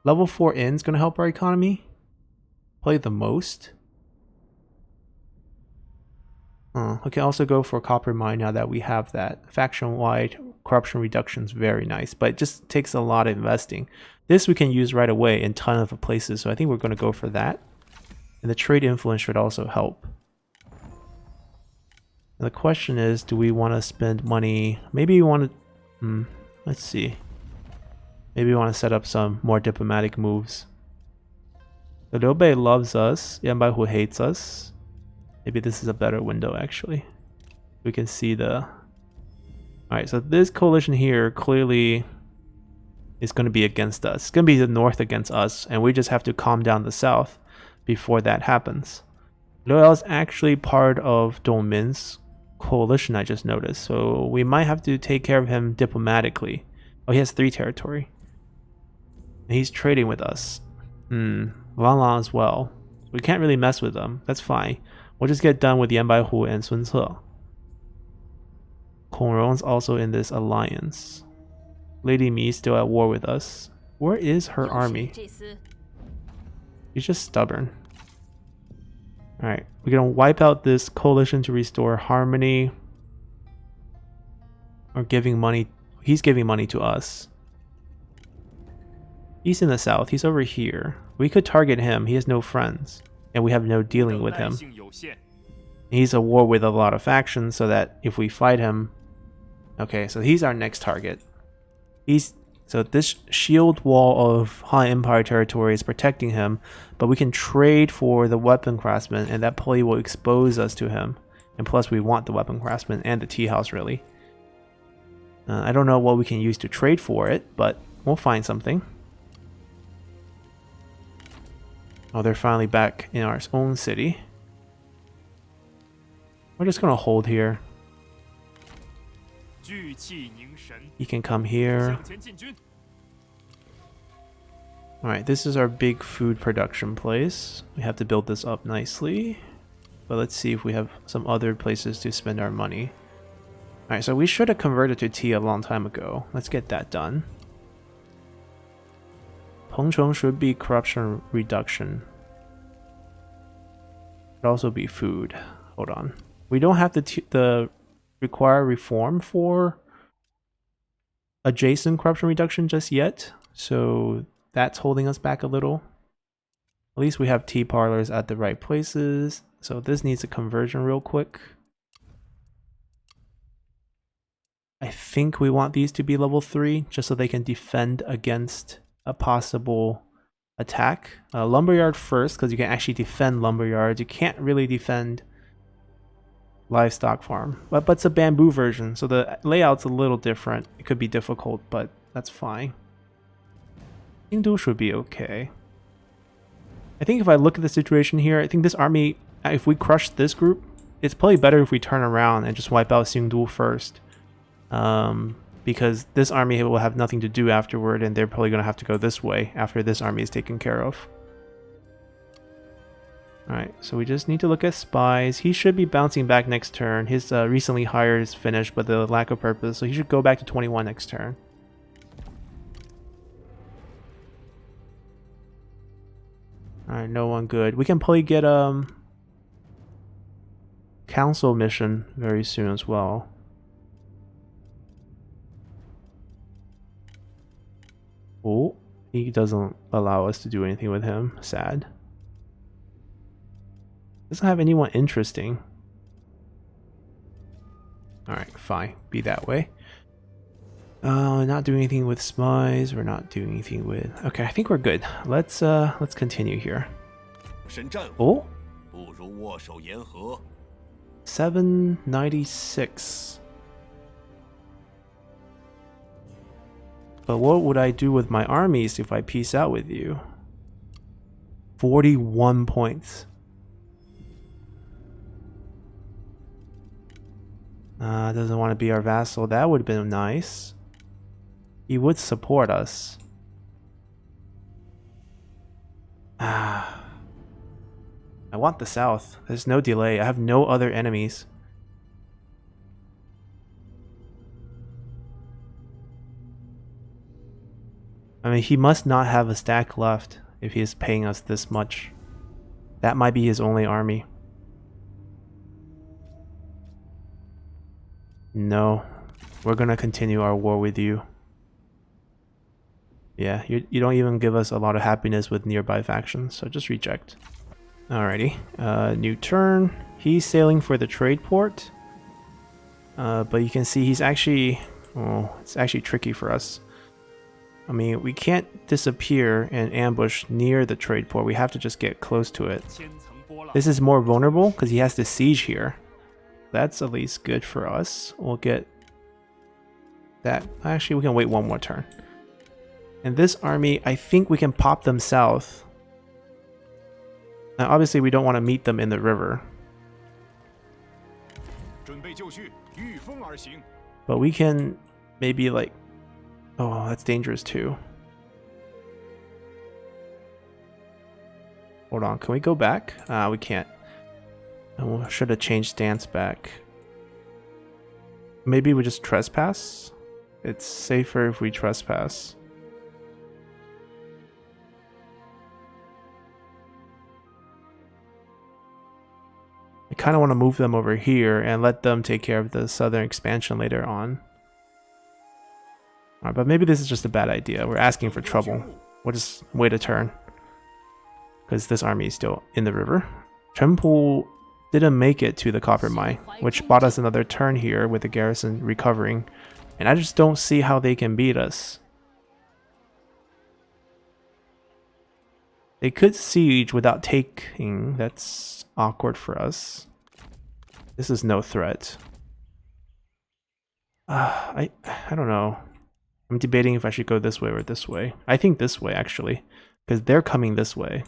Level 4 Inn's going to help our economy. Probably the most. We can also go for Copper Mine now that we have that. Faction-wide corruption reduction is very nice, but it just takes a lot of investing. This we can use right away in a ton of places, so I think we're going to go for that. And the trade influence should also help. And the question is, do we want to spend money? Maybe we want to... let's see. Maybe we want to set up some more diplomatic moves. So Liu Bei loves us. Yanbaihu hates us. Maybe this is a better window, actually. We can see the... Alright, so this coalition here clearly is going to be against us. It's going to be the north against us, and we just have to calm down the south before that happens. Liu Yao is actually part of Dongmin's coalition, I just noticed, so we might have to take care of him diplomatically. Oh, he has 3 territory. And he's trading with us. Wang Lang as well. We can't really mess with them. That's fine. We'll just get done with Yanbaihu and Sun Ce. Kong Rong's also in this alliance. Lady Mi is still at war with us. Where is her army? She's just stubborn. Alright, we're gonna wipe out this coalition to restore harmony. Or giving money. He's giving money to us. He's in the south. He's over here. We could target him. He has no friends. And we have no dealing with him. He's at war with a lot of factions, so that if we fight him... Okay, so he's our next target. So this shield wall of Han Empire territory is protecting him, but we can trade for the weapon craftsman, and that probably will expose us to him. And plus we want the weapon craftsman and the tea house, really. I don't know what we can use to trade for it, but we'll find something. Oh, they're finally back in our own city. We're just gonna hold here. He can come here. Alright, this is our big food production place. We have to build this up nicely. But let's see if we have some other places to spend our money. Alright, so we should have converted to tea a long time ago. Let's get that done. Pengcheng should be corruption reduction. Should also be food. Hold on. We don't have the require reform for adjacent corruption reduction just yet, so that's holding us back a little. At least we have tea parlors at the right places, so this needs a conversion real quick. I think we want these to be level 3 just so they can defend against a possible attack. Lumberyard first, because you can actually defend lumberyards. You can't really defend livestock farm, but it's a bamboo version, so the layout's a little different. It could be difficult, but that's fine. Yingdu should be okay. I think if I look at the situation here, I think this army, if we crush this group, it's probably better if we turn around and just wipe out Xingdu first. Because this army will have nothing to do afterward, and they're probably going to have to go this way after this army is taken care of. Alright, so we just need to look at spies. He should be bouncing back next turn. His recently hired is finished, but the lack of purpose, so he should go back to 21 next turn. Alright, no one good. We can probably get council mission very soon as well. Oh, He doesn't allow us to do anything with him. Sad. Doesn't have anyone interesting. Alright, fine. Be that way. Not doing anything with spies. We're not doing anything with... Okay, I think we're good. Let's continue here. Oh? 796. But what would I do with my armies if I peace out with you? 41 points. Doesn't want to be our vassal. That would have been nice. He would support us. I want the south. There's no delay. I have no other enemies. I mean, he must not have a stack left if he is paying us this much. That might be his only army. No. We're gonna continue our war with you. Yeah, you don't even give us a lot of happiness with nearby factions, so just reject. Alrighty, new turn. He's sailing for the trade port. But you can see he's actually... Oh, it's actually tricky for us. I mean, we can't disappear and ambush near the trade port. We have to just get close to it. This is more vulnerable because he has to siege here. That's at least good for us. We'll get that. Actually, we can wait one more turn. And this army, I think we can pop them south. Now, obviously, we don't want to meet them in the river. But we can maybe like... Oh, that's dangerous too. Hold on, can we go back? We can't. We should have changed stance back. Maybe we just trespass? It's safer if we trespass. I kind of want to move them over here and let them take care of the southern expansion later on. Alright, but maybe this is just a bad idea. We're asking for trouble. We'll just wait a turn. Because this army is still in the river. Cheng didn't make it to the copper mine, which bought us another turn here with the garrison recovering. And I just don't see how they can beat us. They could siege without taking. That's awkward for us. This is no threat. I don't know. I'm debating if I should go this way or this way. I think this way, actually. Because they're coming this way.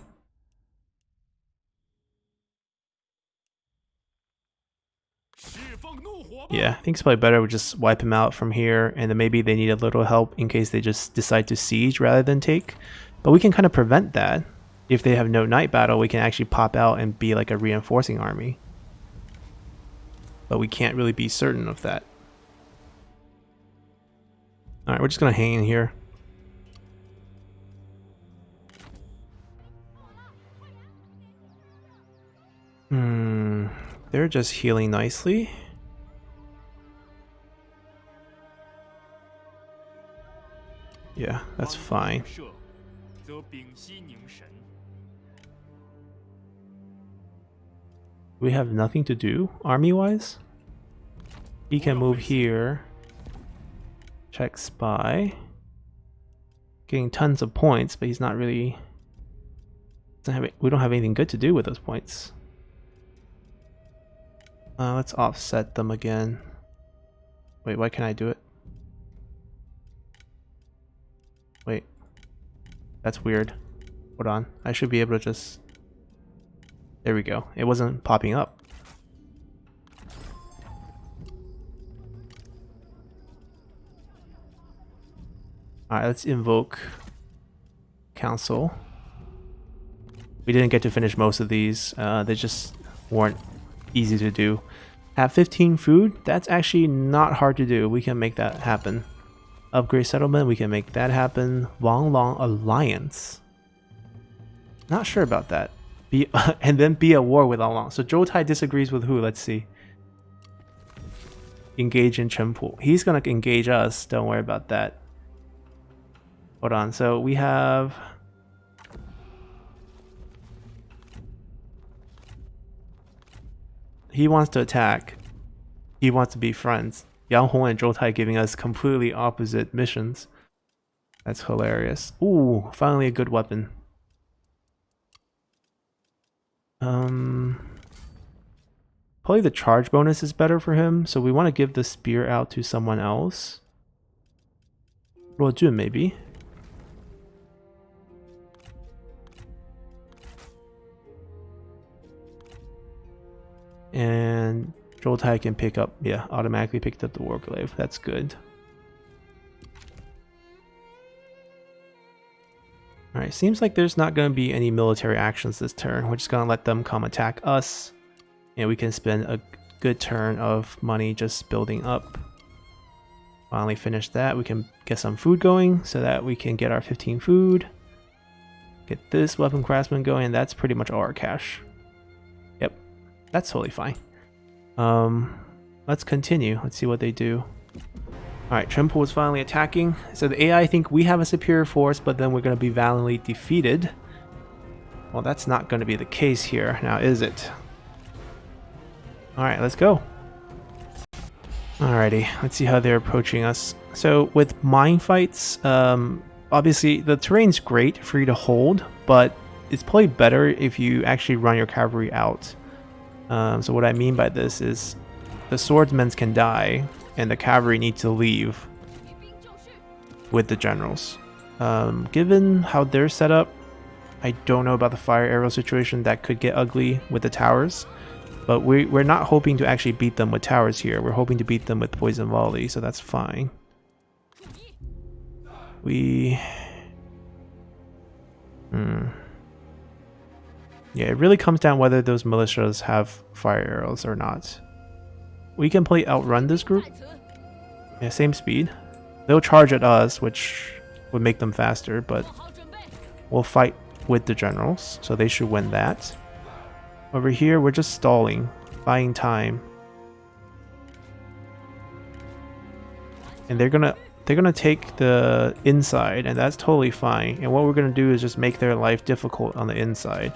Yeah, I think it's probably better we just wipe him out from here. And then maybe they need a little help in case they just decide to siege rather than take. But we can kind of prevent that. If they have no night battle, we can actually pop out and be like a reinforcing army. But we can't really be certain of that. Alright, we're just gonna hang in here. They're just healing nicely. Yeah, that's fine. We have nothing to do, army-wise? He can move here. Check spy. Getting tons of points, but he's not really... We don't have anything good to do with those points. Let's offset them again. Wait, why can't I do it? Wait. That's weird. Hold on. I should be able to just... There we go. It wasn't popping up. Alright, let's invoke council. We didn't get to finish most of these. They just weren't easy to do. Have 15 food? That's actually not hard to do. We can make that happen. Upgrade settlement, we can make that happen. Wang Long alliance. Not sure about that. And then be at war with Wang Long. So Zhou Tai disagrees with who? Let's see. Engage in Cheng. He's gonna engage us. Don't worry about that. Hold on, so we have... He wants to attack. He wants to be friends. Yang Hong and Zhou Tai giving us completely opposite missions. That's hilarious. Ooh, finally a good weapon. Probably the charge bonus is better for him, so we want to give the spear out to someone else. Luo Jun, maybe. And Zhou Tai can pick up, yeah, automatically picked up the Warglaive. That's good. Alright, seems like there's not going to be any military actions this turn. We're just going to let them come attack us. And we can spend a good turn of money just building up. Finally finish that. We can get some food going so that we can get our 15 food. Get this weapon craftsman going, and that's pretty much all our cash. Yep, that's totally fine. Let's continue. Let's see what they do. Alright, Cheng is finally attacking. So the AI think we have a superior force, but then we're going to be valiantly defeated. Well, that's not going to be the case here, now is it? Alright, let's go. Alrighty, let's see how they're approaching us. So with mine fights, obviously the terrain's great for you to hold, but it's probably better if you actually run your cavalry out. So what I mean by this is the swordsmen can die, and the cavalry need to leave with the generals. Given how they're set up, I don't know about the fire arrow situation. That could get ugly with the towers. But we're not hoping to actually beat them with towers here. We're hoping to beat them with poison volley, so that's fine. Yeah, it really comes down whether those militias have fire arrows or not. We can play outrun this group. Yeah, same speed. They'll charge at us, which would make them faster, but we'll fight with the generals, so they should win that. Over here, we're just stalling, buying time. And they're gonna take the inside, and that's totally fine. And what we're gonna do is just make their life difficult on the inside.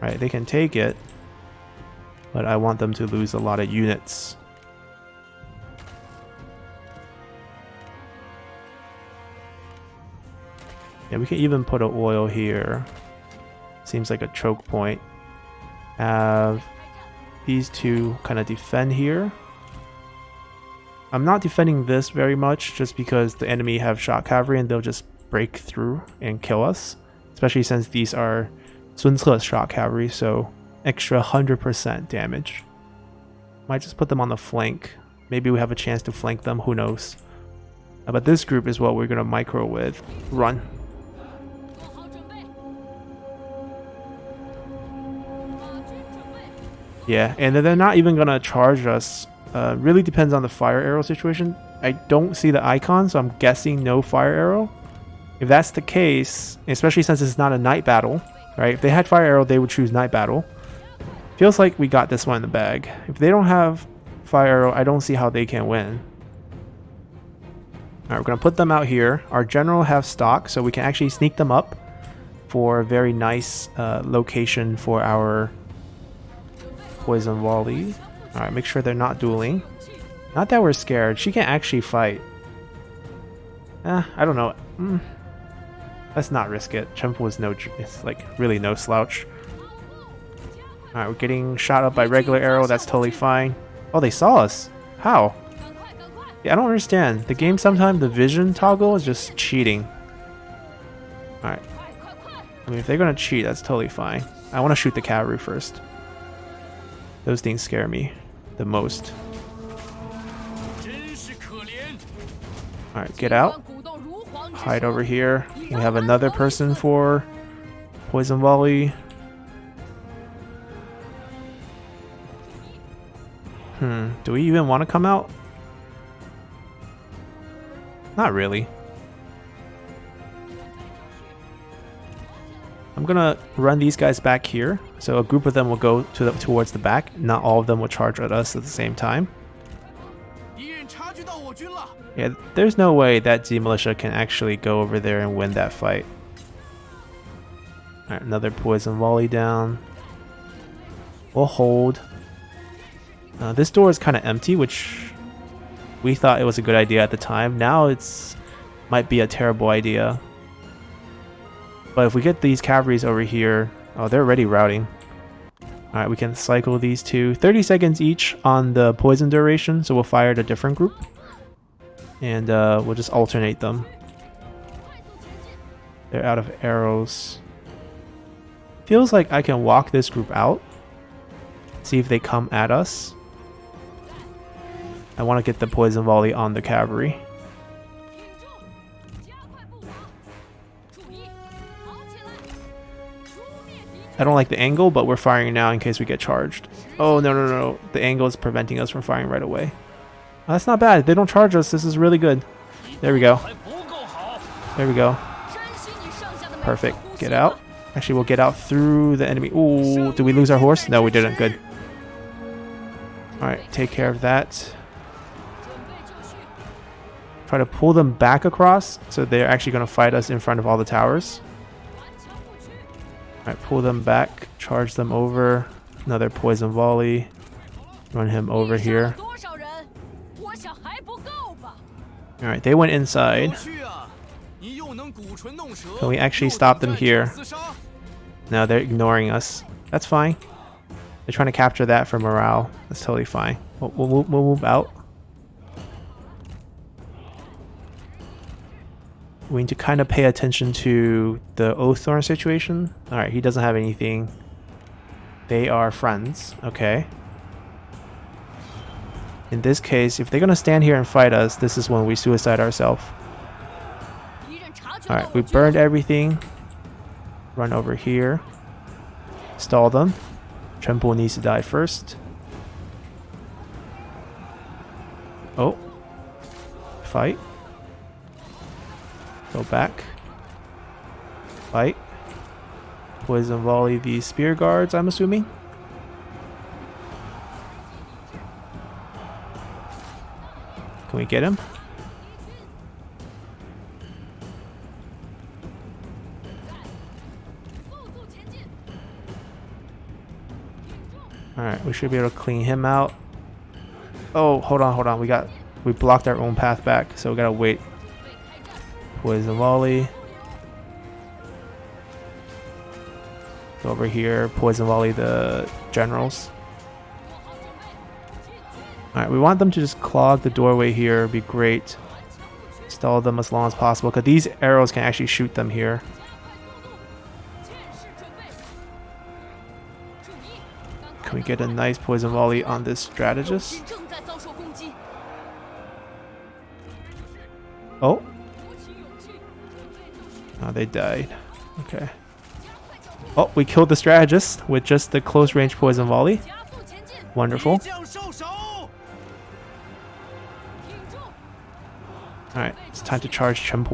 Right, they can take it, but I want them to lose a lot of units. Yeah, we can even put an oil here. Seems like a choke point. Have these two kind of defend here. I'm not defending this very much just because the enemy have shot cavalry and they'll just break through and kill us. Especially since these are Sun Ce's shot cavalry, so extra 100% damage. Might just put them on the flank. Maybe we have a chance to flank them, who knows. But this group is what we're going to micro with. Run. Yeah, and they're not even gonna charge us. Really depends on the fire arrow situation. I don't see the icon, so I'm guessing no fire arrow. If that's the case, especially since it's not a night battle, right? If they had fire arrow, they would choose night battle. Feels like we got this one in the bag. If they don't have fire arrow, I don't see how they can win. Alright, we're gonna put them out here. Our general have stock, so we can actually sneak them up for a very nice location for our poison volley. Alright, make sure they're not dueling. Not that we're scared. She can actually fight. I don't know. Let's not risk it. Cheng was it's like really no slouch. Alright, we're getting shot up by regular arrow. That's totally fine. Oh, they saw us. How? Yeah, I don't understand. The game sometimes the vision toggle is just cheating. Alright. I mean, if they're gonna cheat, that's totally fine. I want to shoot the cavalry first. Those things scare me the most. Alright, get out. Hide over here. We have another person for poison volley. Do we even want to come out? Not really. I'm gonna run these guys back here, so a group of them will go towards the back. Not all of them will charge at us at the same time. Yeah, there's no way that Z Militia can actually go over there and win that fight. Alright, another poison volley down. We'll hold. This door is kind of empty, which we thought it was a good idea at the time. Now it's might be a terrible idea. But if we get these cavalries over here... Oh, they're already routing. Alright, we can cycle these two. 30 seconds each on the poison duration, so we'll fire at a different group. And we'll just alternate them. They're out of arrows. Feels like I can walk this group out. See if they come at us. I want to get the poison volley on the cavalry. I don't like the angle, but we're firing now in case we get charged. Oh, no. The angle is preventing us from firing right away. Oh, that's not bad. They don't charge us. This is really good. There we go. There we go. Perfect. Get out. Actually, we'll get out through the enemy. Ooh, did we lose our horse? No, we didn't. Good. Alright, take care of that. Try to pull them back across, so they're actually going to fight us in front of all the towers. Alright, pull them back, charge them over. Another poison volley. Run him over here. Alright, they went inside. Can we actually stop them here? No, they're ignoring us. That's fine. They're trying to capture that for morale. That's totally fine. We'll move out. We need to kind of pay attention to the Oaththorn situation. Alright, he doesn't have anything. They are friends. Okay. In this case, if they're going to stand here and fight us, this is when we suicide ourselves. Alright, we burned everything. Run over here. Stall them. Cheng needs to die first. Oh. Fight. Go back. Fight. Poison volley these spear guards, I'm assuming. Can we get him? Alright, we should be able to clean him out. Oh, hold on. We blocked our own path back, so we gotta wait. Poison volley. Go over here, poison volley the generals. Alright, we want them to just clog the doorway here. It'd be great. Stall them as long as possible, because these arrows can actually shoot them here. Can we get a nice poison volley on this strategist? Oh. Oh, they died. Okay. Oh, we killed the strategist with just the close range poison volley. Wonderful. Alright, it's time to charge Cheng.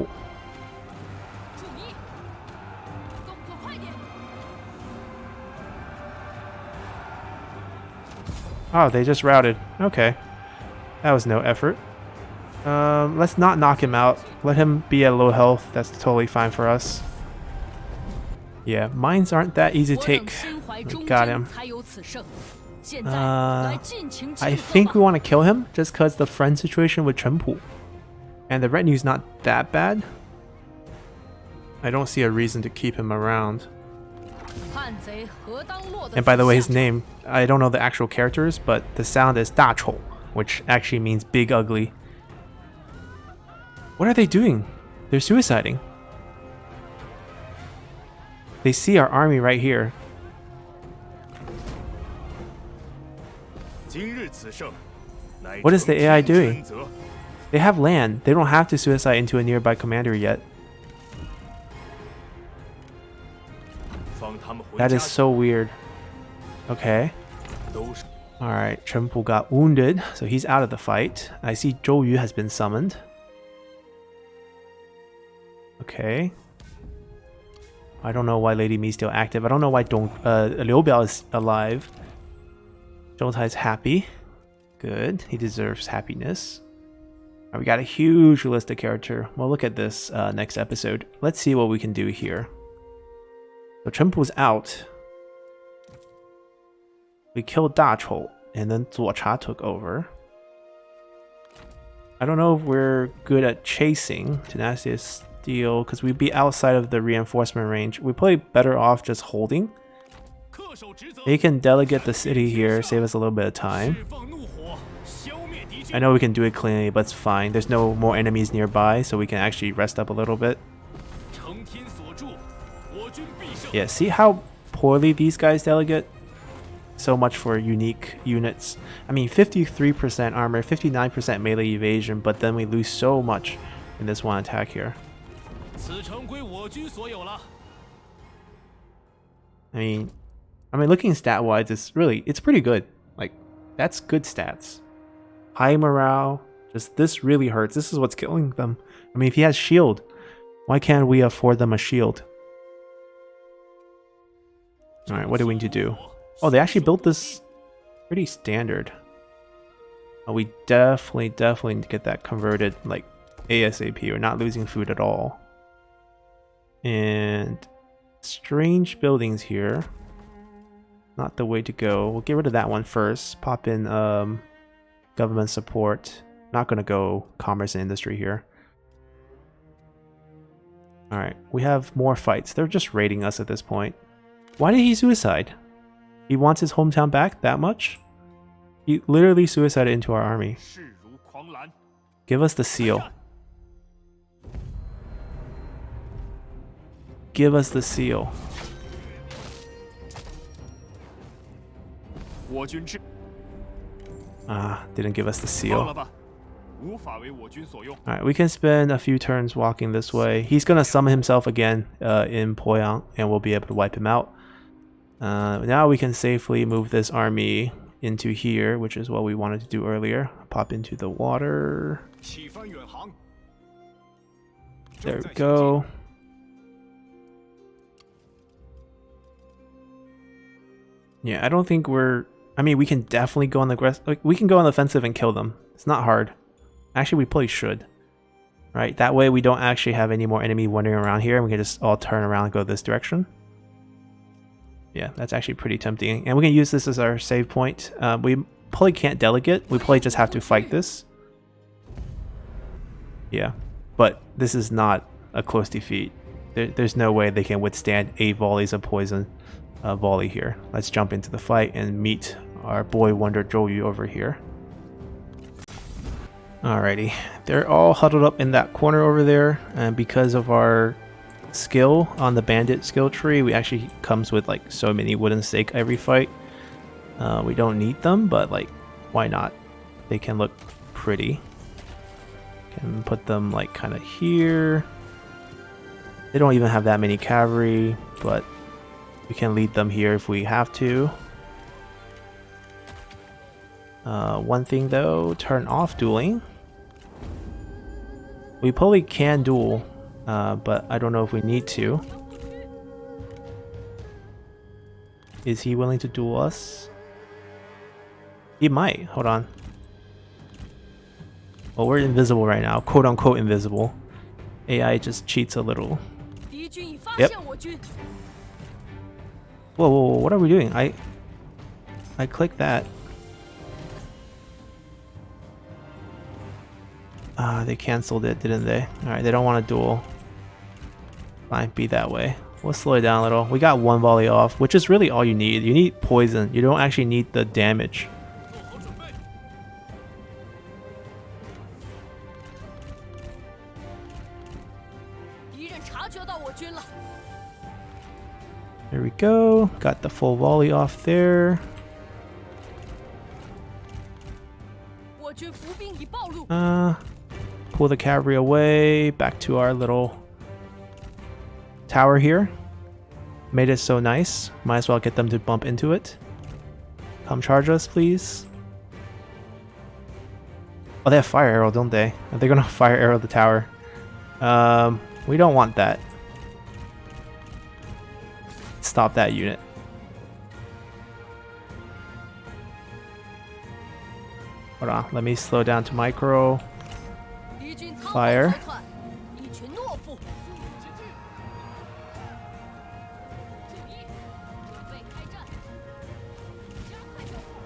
Oh, they just routed. Okay. That was no effort. Let's not knock him out. Let him be at low health. That's totally fine for us. Yeah, mines aren't that easy to take. We got him. I think we want to kill him just because the friend situation with Cheng. And the retinue's not that bad. I don't see a reason to keep him around. And by the way, his name, I don't know the actual characters, but the sound is 大丑, which actually means big ugly. What are they doing? They're suiciding. They see our army right here. What is the AI doing? They have land. They don't have to suicide into a nearby commander yet. That is so weird. Okay. Alright, Cheng got wounded, so he's out of the fight. I see Zhou has been summoned. Okay. I don't know why Lady Mi's still active. I don't know why Liu Biao is alive. Zhou is happy. Good. He deserves happiness. We got a huge list of character. We'll look at this next episode. Let's see what we can do here. So Chen Pu's out. We killed Da Chou, and then Zuo Cha took over. I don't know if we're good at chasing Tenacity of Steel, because we'd be outside of the reinforcement range. We're probably better off just holding. They can delegate the city here, save us a little bit of time. I know we can do it cleanly, but it's fine. There's no more enemies nearby, so we can actually rest up a little bit. Yeah, see how poorly these guys delegate? So much for unique units. I mean, 53% armor, 59% melee evasion, but then we lose so much in this one attack here. I mean, looking stat-wise, it's pretty good. Like, that's good stats. High morale. Just this really hurts. This is what's killing them. I mean, if he has shield, why can't we afford them a shield? Alright, what do we need to do? Oh, they actually built this pretty standard. Oh, we definitely need to get that converted like ASAP. We're not losing food at all. And strange buildings here. Not the way to go. We'll get rid of that one first. Pop in government support. Not gonna go commerce and industry here. Alright, we have more fights. They're just raiding us at this point. Why did he suicide? He wants his hometown back that much? He literally suicided into our army. Give us the seal. Give us the seal. Didn't give us the seal. Alright, we can spend a few turns walking this way. He's gonna summon himself again in Poyang, and we'll be able to wipe him out. Now we can safely move this army into here, which is what we wanted to do earlier. Pop into the water. There we go. Yeah, I don't think we're... I mean, we can definitely go on the we can go on the offensive and kill them. It's not hard. Actually, we probably should. Right? That way we don't actually have any more enemy wandering around here, and we can just all turn around and go this direction. Yeah, that's actually pretty tempting. And we can use this as our save point. We probably can't delegate. We probably just have to fight this. Yeah, but this is not a close defeat. There's no way they can withstand 8 volleys of poison volley here. Let's jump into the fight and meet our boy wonder Zhou over here. Alrighty, they're all huddled up in that corner over there, and because of our skill on the bandit skill tree, we actually comes with like so many wooden stake every fight. We don't need them, but like, why not? They can look pretty. Can put them like kind of here. They don't even have that many cavalry, but we can lead them here if we have to. One thing though, turn off dueling. We probably can duel, but I don't know if we need to. Is he willing to duel us? He might. Hold on. Well, we're invisible right now. Quote unquote invisible. AI just cheats a little. Yep. Whoa, what are we doing? I clicked that. They canceled it, didn't they? Alright, they don't want to duel. Fine, be that way. We'll slow it down a little. We got one volley off, which is really all you need. You need poison. You don't actually need the damage. There we go. Got the full volley off there. Pull the cavalry away. Back to our little tower here. Made it so nice. Might as well get them to bump into it. Come charge us, please. Oh, they have fire arrow, don't they? They're gonna fire arrow the tower. We don't want that. Stop that unit. Hold on, let me slow down to micro. fire.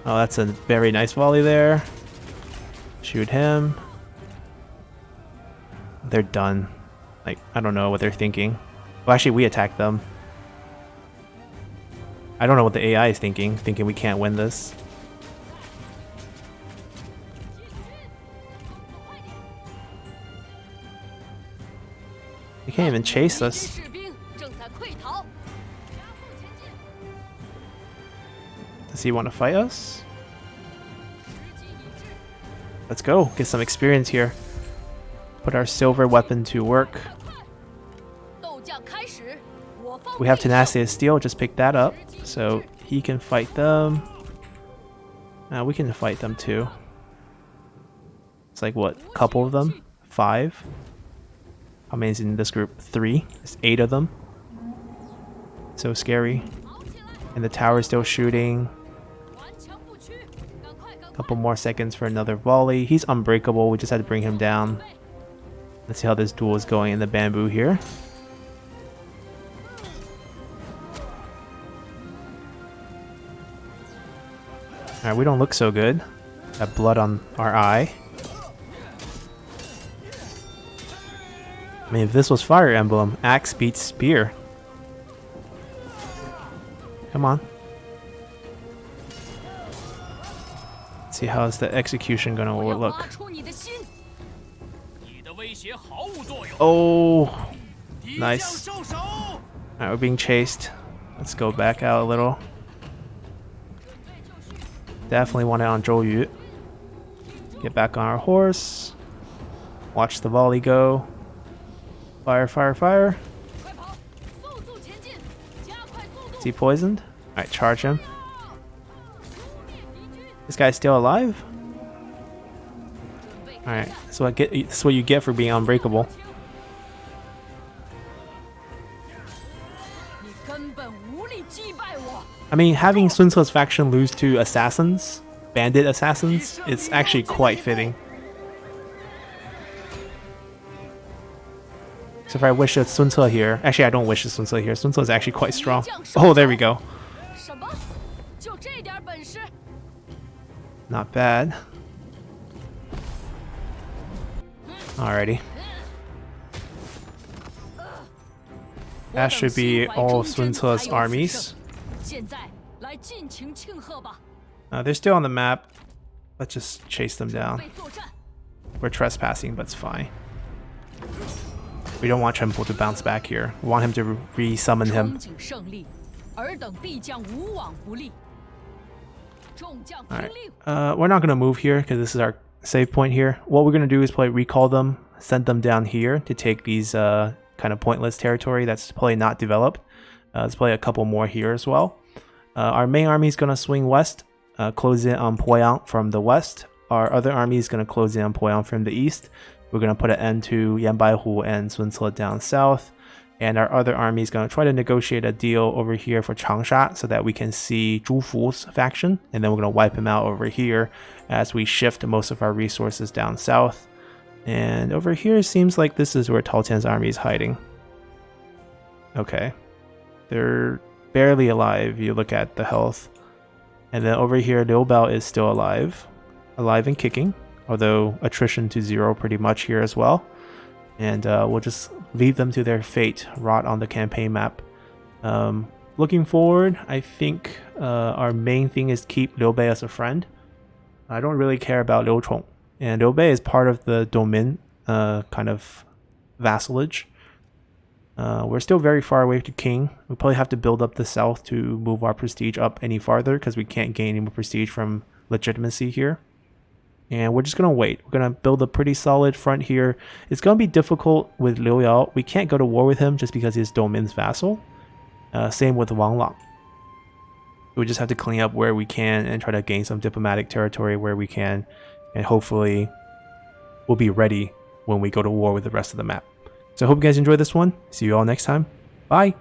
Oh, that's a very nice volley there. Shoot him. They're done. Like, I don't know what they're thinking. Well, actually, we attacked them. I don't know what the AI is thinking we can't win this. They can't even chase us. Does he want to fight us? Let's go, get some experience here. Put our silver weapon to work. We have Tenacity of Steel, just pick that up. So he can fight them. We can fight them too. It's like what, a couple of them? 5? How many is in this group? 3? There's 8 of them. So scary. And the tower is still shooting. Couple more seconds for another volley. He's unbreakable, we just had to bring him down. Let's see how this duel is going in the bamboo here. Alright, we don't look so good. Got blood on our eye. I mean, if this was Fire Emblem, axe beats spear. Come on. Let's see how's the execution gonna look. Oh, nice. Alright, we're being chased. Let's go back out a little. Definitely want it on Zhou Yu. Get back on our horse. Watch the volley go. Fire, fire, fire. Is he poisoned? Alright, charge him. This guy's still alive? Alright, so this is what you get for being unbreakable. I mean, having Sun Ce's faction lose to assassins, bandit assassins, it's actually quite fitting. So if I wish it's Sun Ce here, actually I don't wish it's Sun Ce here, Sun Ce is actually quite strong. Oh, there we go. Not bad. Alrighty. That should be all of Sun Ce's armies. They're still on the map. Let's just chase them down. We're trespassing, but it's fine. We don't want Cheng to bounce back here. We want him to re-summon him. Alright, we're not going to move here because this is our save point here. What we're going to do is probably recall them, send them down here to take these kind of pointless territory that's probably not developed. There's probably a couple more here as well. Our main army is going to swing west, close in on Poyang from the west. Our other army is going to close in on Poyang from the east. We're going to put an end to Yanbaihu and Sun Ce down south. And our other army is going to try to negotiate a deal over here for Changsha so that we can see Zhu Fu's faction. And then we're going to wipe him out over here as we shift most of our resources down south. And over here, it seems like this is where Tao Tian's army is hiding. Okay. They're barely alive, you look at the health. And then over here, Liu Bao is still alive. Alive and kicking. Although attrition to 0 pretty much here as well. And we'll just leave them to their fate, rot on the campaign map. Looking forward, I think our main thing is keep Liu Bei as a friend. I don't really care about Liu Chong. And Liu Bei is part of the Domin kind of vassalage. We're still very far away to King. We probably have to build up the south to move our prestige up any farther because we can't gain any more prestige from legitimacy here. And we're just going to wait. We're going to build a pretty solid front here. It's going to be difficult with Liu Yao. We can't go to war with him just because he's Domin's vassal. Same with Wang Lang. We just have to clean up where we can and try to gain some diplomatic territory where we can. And hopefully we'll be ready when we go to war with the rest of the map. So I hope you guys enjoyed this one. See you all next time. Bye!